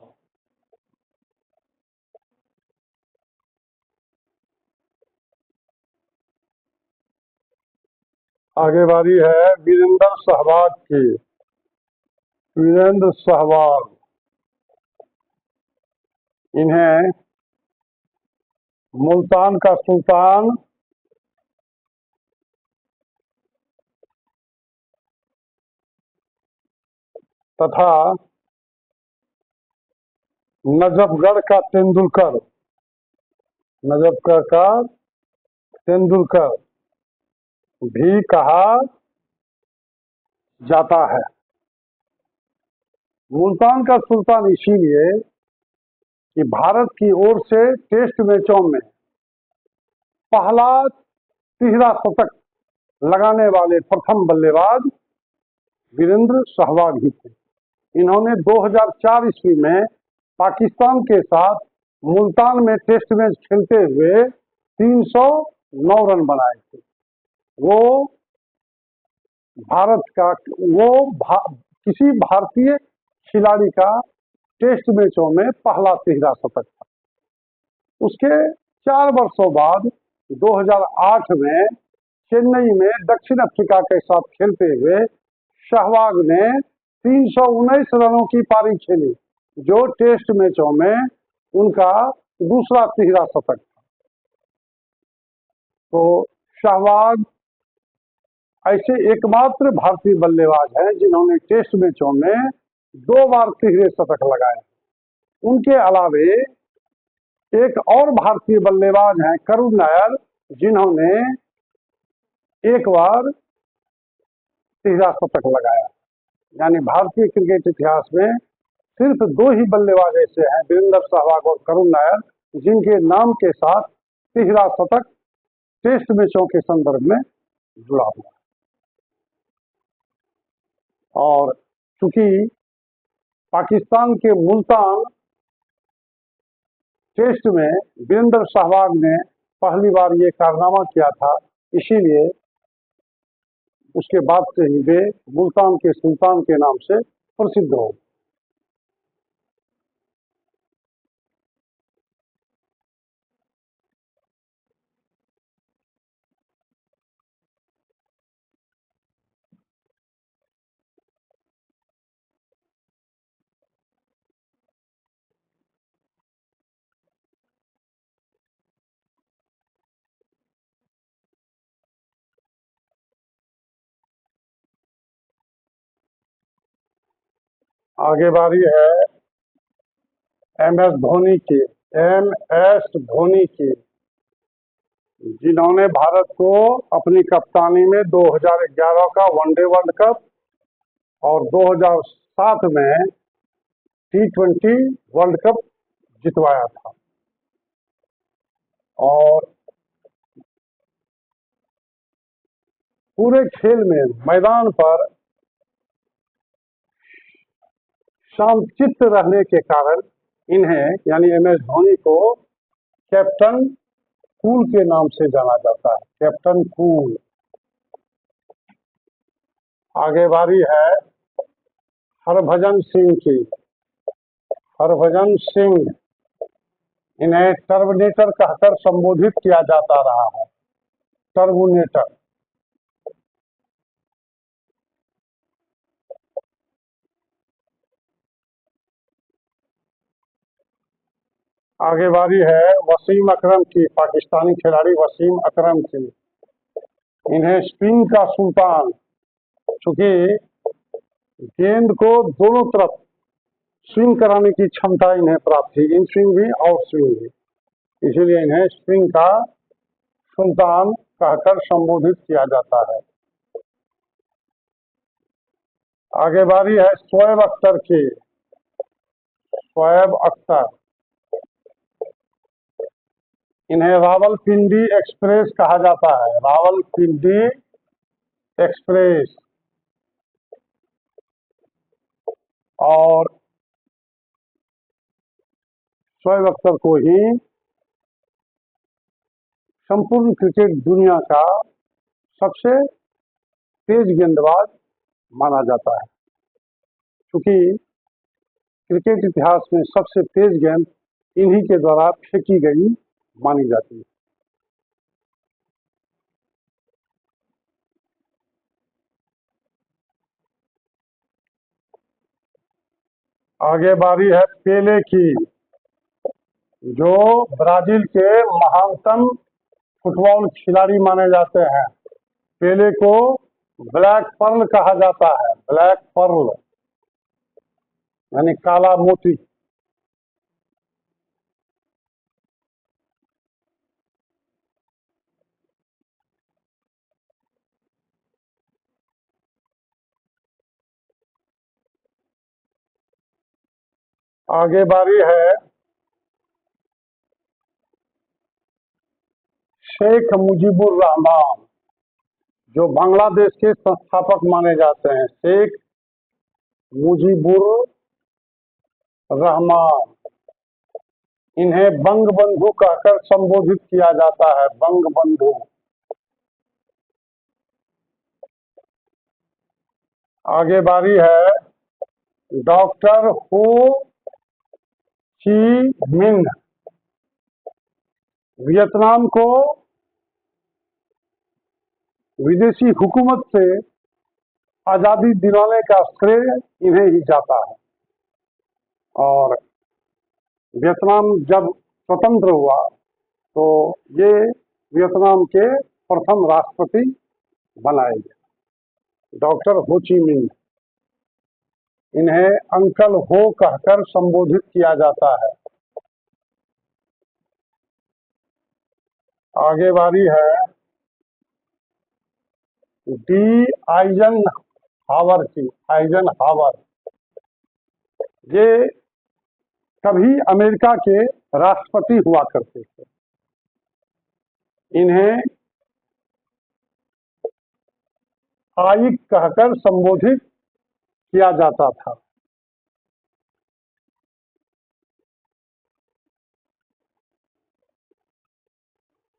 आगे बारी है वीरेंद्र सहवाग की। वीरेंद्र सहवाग, इन्हें मुल्तान का सुल्तान तथा नजफगढ़ का तेंदुलकर भी कहा जाता है। मुल्तान का सुल्तान इसीलिए कि भारत की ओर से टेस्ट मैचों में पहला तिहरा शतक लगाने वाले प्रथम बल्लेबाज वीरेंद्र सहवाग ही थे। इन्होंने 2004 ईस्वी में पाकिस्तान के साथ मुल्तान में टेस्ट मैच खेलते हुए 309 रन बनाए थे। वो किसी भारतीय खिलाड़ी का टेस्ट मैचों में पहला तिहरा शतक था। उसके 4 वर्षों बाद 2008 में चेन्नई में दक्षिण अफ्रीका के साथ खेलते हुए सहवाग ने 319 रनों की पारी खेली, जो टेस्ट मैचों में उनका दूसरा तिहरा शतक था। तो सहवाग ऐसे एकमात्र भारतीय बल्लेबाज हैं जिन्होंने टेस्ट मैचों में 2 बार तिहरे शतक लगाए। उनके अलावे एक और भारतीय बल्लेबाज हैं करुण नायर, जिन्होंने 1 बार तिहरा शतक लगाया। यानी भारतीय क्रिकेट इतिहास में सिर्फ 2 ही बल्लेबाज ऐसे हैं, वीरेंद्र सहवाग और करुण नायर, जिनके नाम के साथ तिहरा शतक टेस्ट मैचों के संदर्भ में जुड़ा हुआ। और चूंकि पाकिस्तान के मुल्तान टेस्ट में वीरेंद्र सहवाग ने पहली बार ये कारनामा किया था, इसीलिए उसके बाद से ही वे मुल्तान के सुल्तान के नाम से प्रसिद्ध हो। आगे बारी है MS धोनी की। MS धोनी की, जिन्होंने भारत को अपनी कप्तानी में 2011 का वनडे वर्ल्ड कप और 2007 में T20 वर्ल्ड कप जितवाया था। और पूरे खेल में मैदान पर शांतचित्त रहने के कारण इन्हें यानी MS धोनी को कैप्टन कूल के नाम से जाना जाता है। Captain cool. आगे बारी है हरभजन सिंह की। हरभजन सिंह, इन्हें टर्मिनेटर कहकर संबोधित किया जाता रहा है। टर्मिनेटर। आगे बारी है वसीम अकरम की। पाकिस्तानी खिलाड़ी वसीम अकरम की, इन्हें स्पिन का सुल्तान, चूंकि गेंद को दोनों तरफ स्विंग कराने की क्षमता इन्हें प्राप्त थी, इन स्विंग भी आउट स्विंग भी, इसीलिए इन्हें स्पिन का सुल्तान कहकर संबोधित किया जाता है। आगे बारी है शोएब अख्तर की। शोएब अख्तर, इन्हें रावलपिंडी एक्सप्रेस कहा जाता है, रावलपिंडी एक्सप्रेस। और शोएब अख्तर को ही संपूर्ण क्रिकेट दुनिया का सबसे तेज गेंदबाज माना जाता है, क्योंकि क्रिकेट इतिहास में सबसे तेज गेंद इन्हीं के द्वारा फेंकी गई मानी जाती है। आगे बारी है पेले की, जो ब्राजील के महानतम फुटबॉल खिलाड़ी माने जाते हैं। पेले को ब्लैक पर्ल कहा जाता है, ब्लैक पर्ल यानी काला मोती। आगे बारी है शेख मुजीबुर रहमान, जो बांग्लादेश के संस्थापक माने जाते हैं, शेख मुजीबुर रहमान। इन्हें बंगबंधु कहकर संबोधित किया जाता है, बंगबंधु। आगे बारी है डॉक्टर हो ची मिन्ह, वियतनाम को विदेशी हुकूमत से आजादी दिलाने का श्रेय इन्हें ही जाता है। और वियतनाम जब स्वतंत्र हुआ तो ये वियतनाम के प्रथम राष्ट्रपति बनाए गए, डॉक्टर हो ची मिन्ह। इन्हें अंकल हो कहकर संबोधित किया जाता है। आगे बारी है डी आइजन हावर की, आइजन हावर। ये कभी अमेरिका के राष्ट्रपति हुआ करते थे। इन्हें आइक कहकर संबोधित किया जाता था।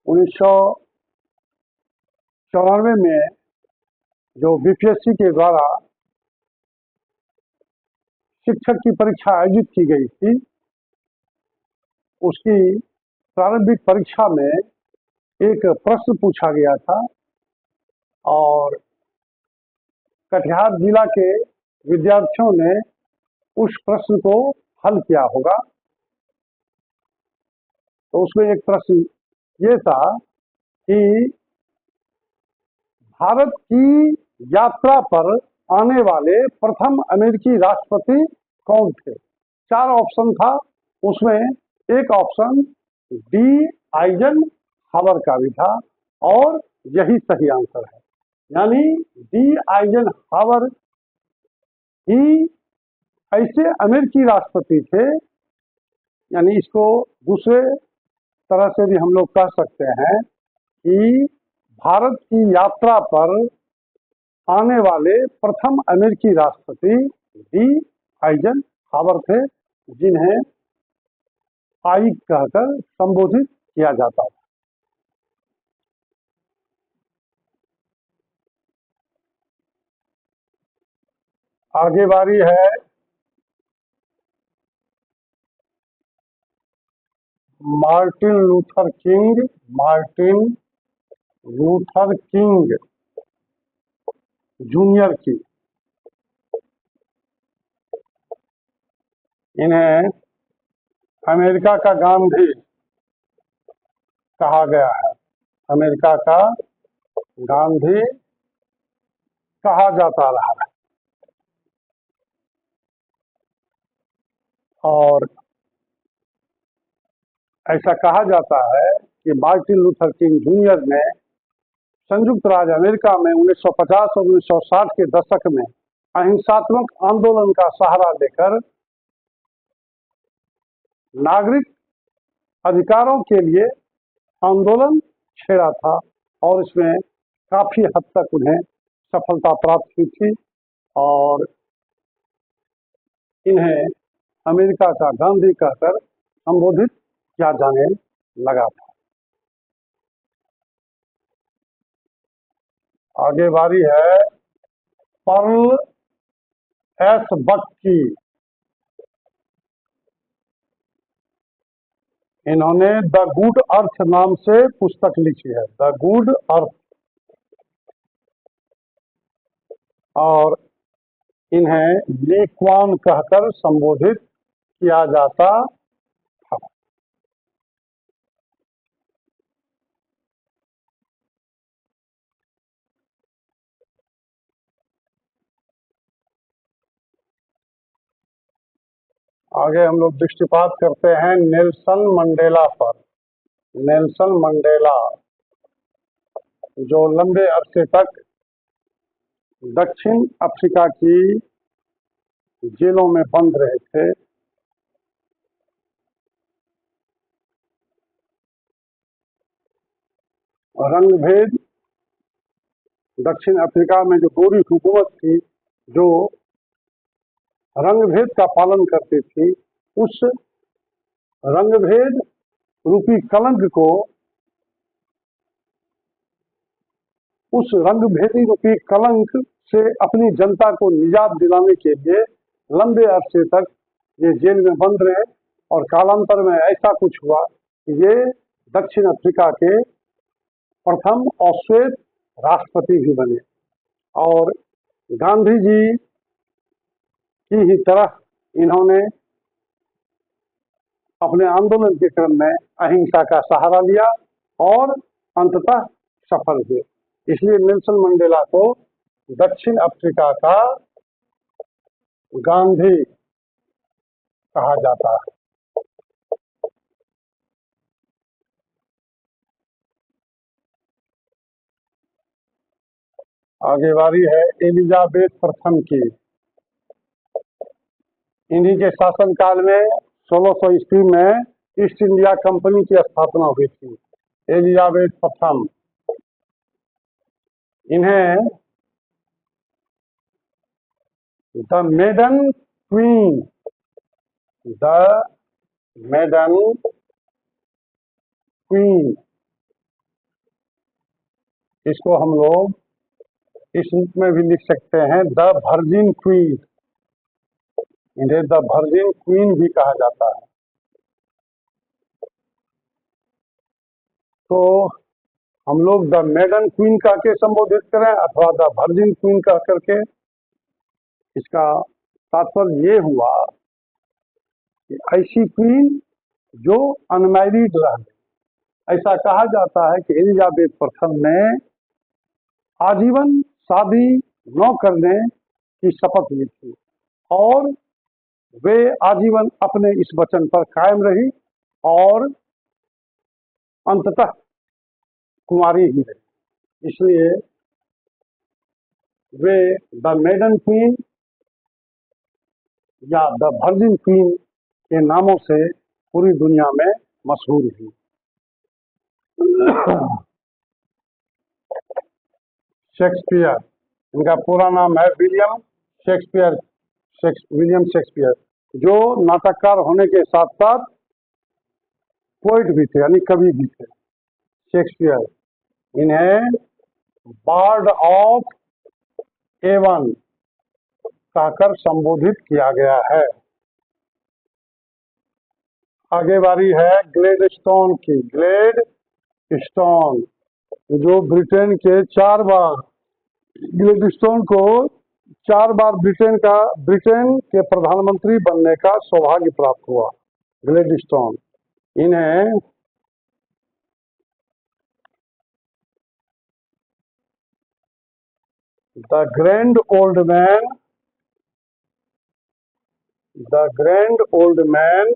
उन्नीस सौ 94 में जो बीपीएससी के द्वारा शिक्षक की परीक्षा आयोजित की गई थी, उसकी प्रारंभिक परीक्षा में एक प्रश्न पूछा गया था और कटिहार जिला के विद्यार्थियों ने उस प्रश्न को हल किया होगा। तो उसमें एक प्रश्न ये था कि भारत की यात्रा पर आने वाले प्रथम अमेरिकी राष्ट्रपति कौन थे। 4 ऑप्शन था, उसमें एक ऑप्शन डी आइजन हावर का भी था और यही सही आंसर है, यानी डी आइजन हावर ही ऐसे अमेरिकी राष्ट्रपति थे, यानी इसको दूसरे तरह से भी हम लोग कह सकते हैं कि भारत की यात्रा पर आने वाले प्रथम अमेरिकी राष्ट्रपति डी आइजन हावर थे, जिन्हें आई कहकर संबोधित किया जाता था। आगे बारी है Martin Luther king, Martin Luther king junior की। इन्हें अमेरिका का गांधी कहा गया है, अमेरिका का गांधी कहा जाता रहा है। और ऐसा कहा जाता है कि मार्टिन लूथर किंग जूनियर ने संयुक्त राज्य अमेरिका में 1950 और 1960 के दशक में अहिंसात्मक आंदोलन का सहारा लेकर नागरिक अधिकारों के लिए आंदोलन छेड़ा था और इसमें काफी हद तक उन्हें सफलता प्राप्त हुई थी और इन्हें अमेरिका का गांधी कहकर संबोधित किया जाने लगा था। आगे बारी है पर्ल एस बक की। इन्होंने द गुड अर्थ नाम से पुस्तक लिखी है, द गुड अर्थ, और इन्हें ली क्वान कहकर संबोधित किया जाता था। आगे हम लोग दृष्टिपात करते हैं नेल्सन मंडेला पर। नेल्सन मंडेला जो लंबे अरसे तक दक्षिण अफ्रीका की जेलों में बंद रहे थे, रंगभेद, दक्षिण अफ्रीका में जो गोरी हुकूमत थी जो रंगभेद का पालन करती थी, उस रंगभेद रूपी कलंक को, उस रंगभेदी रूपी कलंक से अपनी जनता को निजात दिलाने के लिए लंबे अरसे तक ये जेल में बंद रहे और कालांतर में ऐसा कुछ हुआ कि ये दक्षिण अफ्रीका के प्रथम और श्वेत राष्ट्रपति भी बने और गांधी जी की ही तरह इन्होंने अपने आंदोलन के क्रम में अहिंसा का सहारा लिया और अंततः सफल हुए। इसलिए नेल्सन मंडेला को दक्षिण अफ्रीका का गांधी कहा जाता है। आगे बारी है एलिजाबेथ प्रथम की। इन्हीं के शासनकाल में 1600 ईस्वी में ईस्ट इंडिया कंपनी की स्थापना हुई थी। एलिजाबेथ प्रथम, इन्हें the maiden queen, the maiden queen, इसको हम लोग इस रूप में भी लिख सकते हैं द वर्जिन क्वीन। इन्हें द वर्जिन क्वीन भी कहा जाता है। तो हम लोग द मेडन क्वीन कह के संबोधित करें अथवा द वर्जिन क्वीन कह करके, इसका तात्पर्य ये हुआ कि ऐसी क्वीन जो अनमैरिड रह गई। ऐसा कहा जाता है कि एलिजाबेथ प्रथम ने आजीवन शादी न करने की शपथ ली थी और वे आजीवन अपने इस वचन पर कायम रही और अंततः कुंवारी ही रही। इसलिए वे द मेडन क्वीन या द वर्जिन क्वीन के नामों से पूरी दुनिया में मशहूर हुई। शेक्सपियर, इनका पूरा नाम है विलियम शेक्सपियर, विलियम शेक्सपियर, जो नाटककार होने के साथ साथ पोइट भी थे, यानी कवि भी थे। शेक्सपियर, इन्हें बार्ड ऑफ एवन कहकर संबोधित किया गया है। आगे बारी है ग्लेडस्टोन की। ग्लेडस्टोन जो ब्रिटेन के 4 बार, ग्लेडस्टोन को 4 बार ब्रिटेन के प्रधानमंत्री बनने का सौभाग्य प्राप्त हुआ। ग्लेडस्टोन, इन्हें the grand old man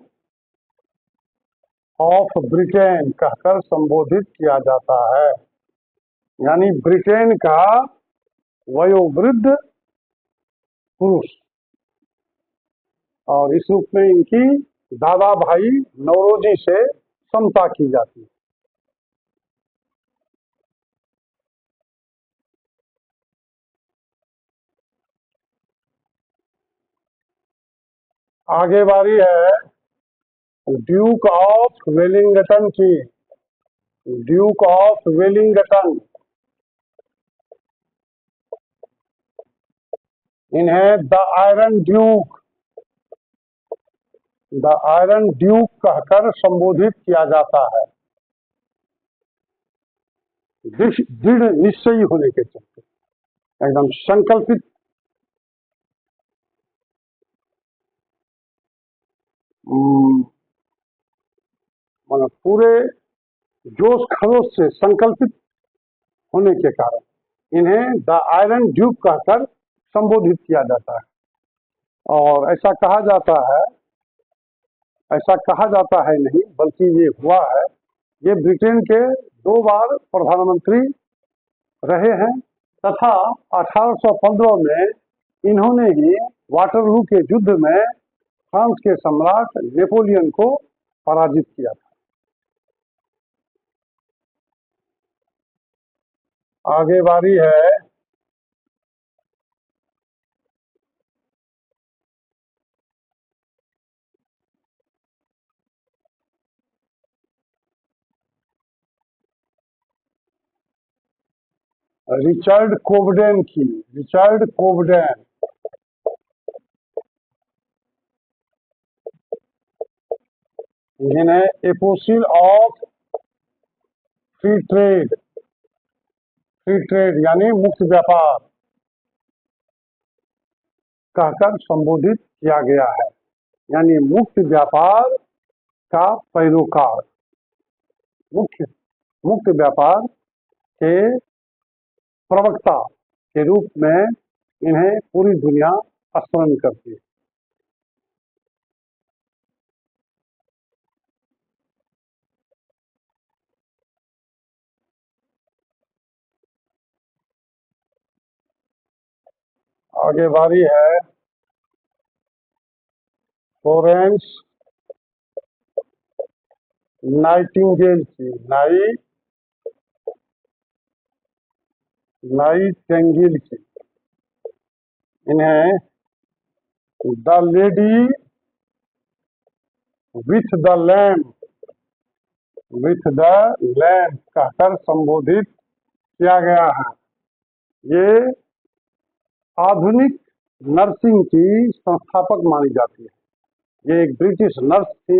of Britain कहकर संबोधित किया जाता है, यानी ब्रिटेन का वयोवृद्ध पुरुष। और इस रूप में इनकी दादा भाई नौरोजी से समता की जाती है। आगे बारी है ड्यूक ऑफ वेलिंगटन की। ड्यूक ऑफ वेलिंगटन, इन्हें the iron Duke, the iron Duke कहकर संबोधित किया जाता है, दृढ़ निश्चयी होने के चलते, एकदम संकल्पित, मतलब पूरे जोश खरोश से संकल्पित होने के कारण इन्हें द आयरन ड्यूक कहकर संबोधित किया जाता है। और ऐसा कहा जाता है नहीं, बल्कि ये हुआ है। ये ब्रिटेन के 2 बार प्रधानमंत्री रहे हैं तथा 1815 में इन्होंने ही वाटरलू के युद्ध में फ्रांस के सम्राट नेपोलियन को पराजित किया था। आगे बारी है रिचर्ड कोबडेन की। रिचर्ड कोबडेन, जिन्हें एपोसिल ऑफ फ्री ट्रेड यानी मुक्त व्यापार कहकर संबोधित किया गया है, यानी मुक्त व्यापार का पैरोकार, मुक्त व्यापार के प्रवक्ता के रूप में इन्हें पूरी दुनिया स्मरण करती है। आगे बारी है फ्लोरेंस नाइटिंगेल की। नाइटिंगेल की, इन्हें the lady with the lamp कहकर संबोधित किया गया है। ये आधुनिक नर्सिंग की संस्थापक मानी जाती है। ये एक ब्रिटिश नर्स थी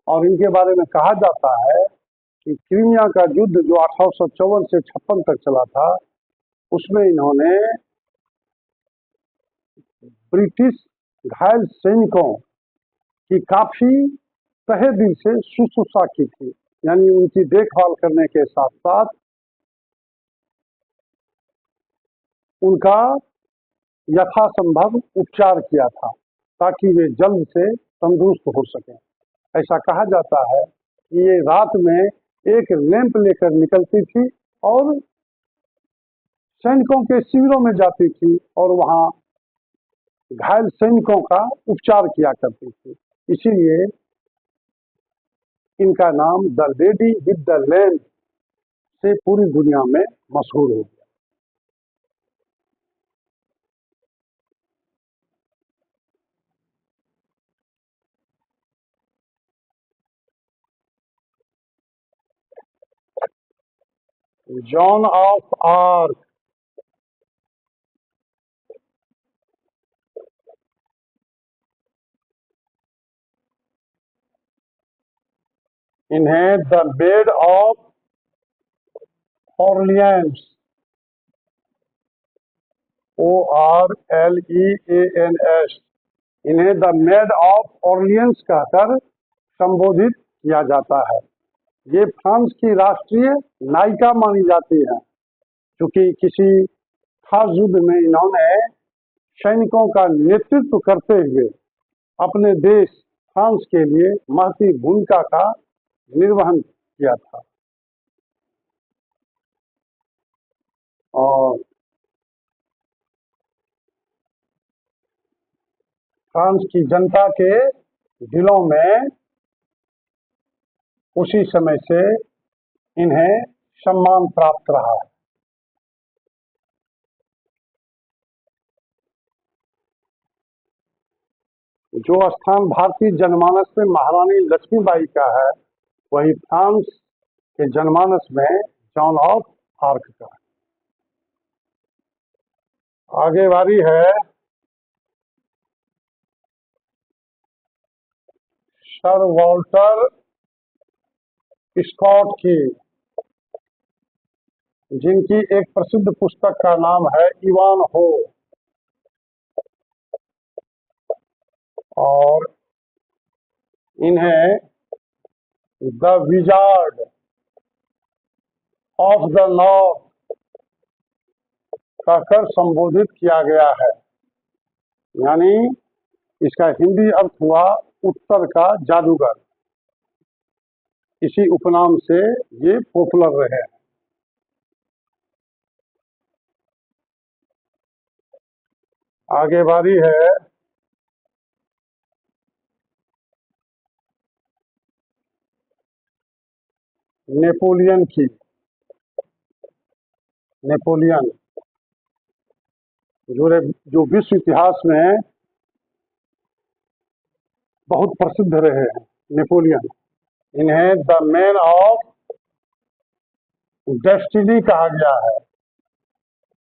और इनके बारे में कहा जाता है कि क्रीमिया का युद्ध जो 1854 से 56 तक चला था, उसमें इन्होंने ब्रिटिश घायल सैनिकों की काफी तहे दिल से शुश्रूषा की थी, यानी उनकी देखभाल करने के साथ साथ उनका यथासंभव उपचार किया था ताकि वे जल्द से तंदुरुस्त हो सकें। ऐसा कहा जाता है कि ये रात में एक लैंप लेकर निकलती थी और सैनिकों के शिविरों में जाती थी और वहां घायल सैनिकों का उपचार किया करती थी। इसीलिए इनका नाम the lady with the lamp से पूरी दुनिया में मशहूर हो गया। जॉन ऑफ आर्क, इन्हें the made of Orleans, ORLEANS, इन्हें द मेड ऑफ ऑर्लियंस कहकर संबोधित किया जाता है। ये फ्रांस की राष्ट्रीय नायिका मानी जाती है, क्योंकि किसी खास युद्ध में इन्होंने सैनिकों का नेतृत्व करते हुए अपने देश फ्रांस के लिए महती भूमिका का निर्वहन किया था। और फ्रांस की जनता के दिलों में उसी समय से इन्हें सम्मान प्राप्त रहा है। जो स्थान भारतीय जनमानस में महारानी लक्ष्मीबाई का है, वही फ्रांस के जनमानस में जॉन ऑफ आर्क का है। आगे बारी है सर वॉल्टर स्कॉट की, जिनकी एक प्रसिद्ध पुस्तक का नाम है इवान हो, और इन्हें the wizard of the north कहकर संबोधित किया गया है। यानी इसका हिंदी अर्थ हुआ उत्तर का जादूगर। इसी उपनाम से ये पॉपुलर रहे। आगे बारी है नेपोलियन की। नेपोलियन जो विश्व इतिहास में बहुत प्रसिद्ध रहे हैं। नेपोलियन, इन्हें द मैन ऑफ डेस्टिनी कहा गया है।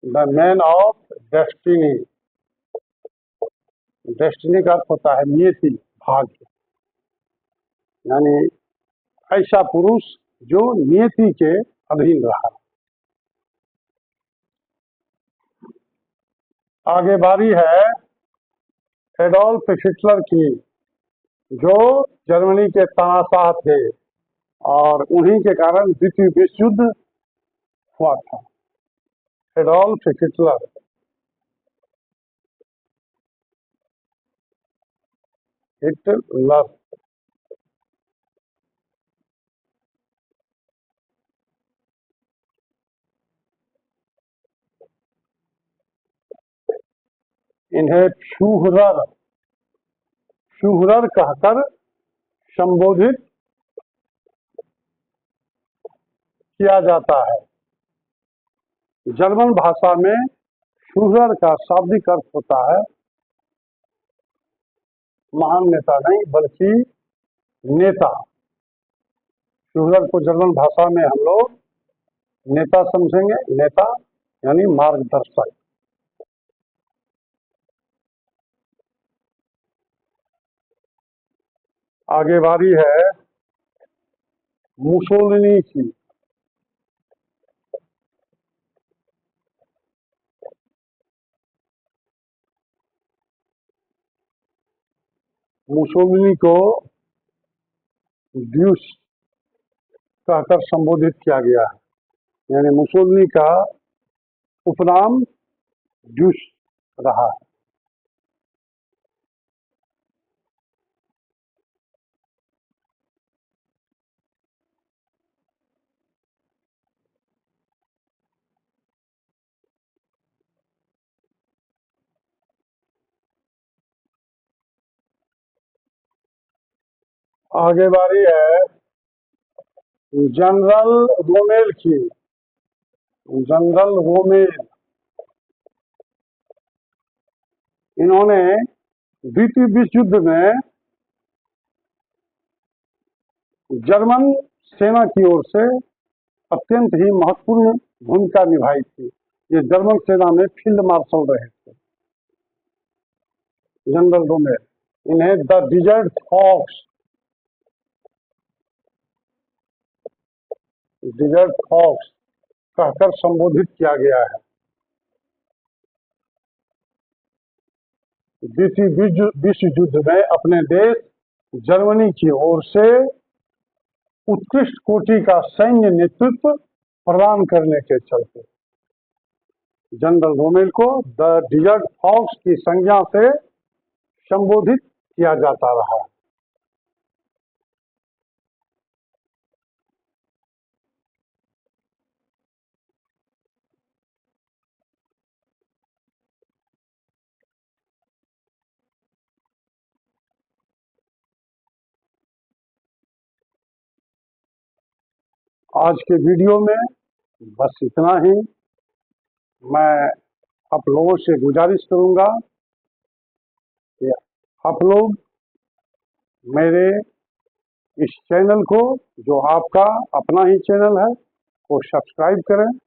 The man of destiny. Destiny का अर्थ होता है नियति, भाग्य। यानी ऐसा पुरुष जो नियति के अधीन रहा। आगे बारी है एडोल्फ हिटलर की, जो जर्मनी के तानाशाह थे और उन्हीं के कारण द्वितीय विश्व युद्ध हुआ था। Adolf Hitler. हिटलर। इन्हें फ्यूहरर फ्यूहरर कहकर संबोधित किया जाता है। जर्मन भाषा में फ्यूहरर का शाब्दिक अर्थ होता है महान नेता नहीं, बल्कि नेता। फ्यूहरर को जर्मन भाषा में हम लोग नेता समझेंगे। नेता यानी मार्गदर्शक। आगे बारी है मुसोलिनी की। मुसोलिनी को ड्यूस कहकर संबोधित किया गया है। यानी मुसोलिनी का उपनाम ड्यूस रहा है। आगे बारी है जनरल रोमेल की। जनरल रोमेल, इन्होंने द्वितीय विश्व युद्ध में जर्मन सेना की ओर से अत्यंत ही महत्वपूर्ण भूमिका निभाई थी। ये जर्मन सेना में फील्ड मार्शल रहे थे जनरल रोमेल। इन्हें द डिजर्ट फॉक्स कहकर संबोधित किया गया है। द्वितीय विश्व युद्ध में अपने देश जर्मनी की ओर से उत्कृष्ट कोटि का सैन्य नेतृत्व प्रदान करने के चलते जनरल रोमेल को द डिजर्ट फॉक्स की संज्ञा से संबोधित किया जाता रहा। आज के वीडियो में बस इतना ही। मैं आप लोगों से गुजारिश करूंगा कि आप लोग मेरे इस चैनल को, जो आपका अपना ही चैनल है, को सब्सक्राइब करें,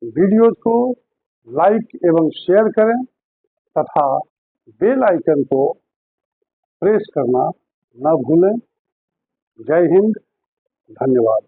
वीडियो को लाइक एवं शेयर करें तथा बेल आइकन को प्रेस करना न भूलें। जय हिंद, धन्यवाद।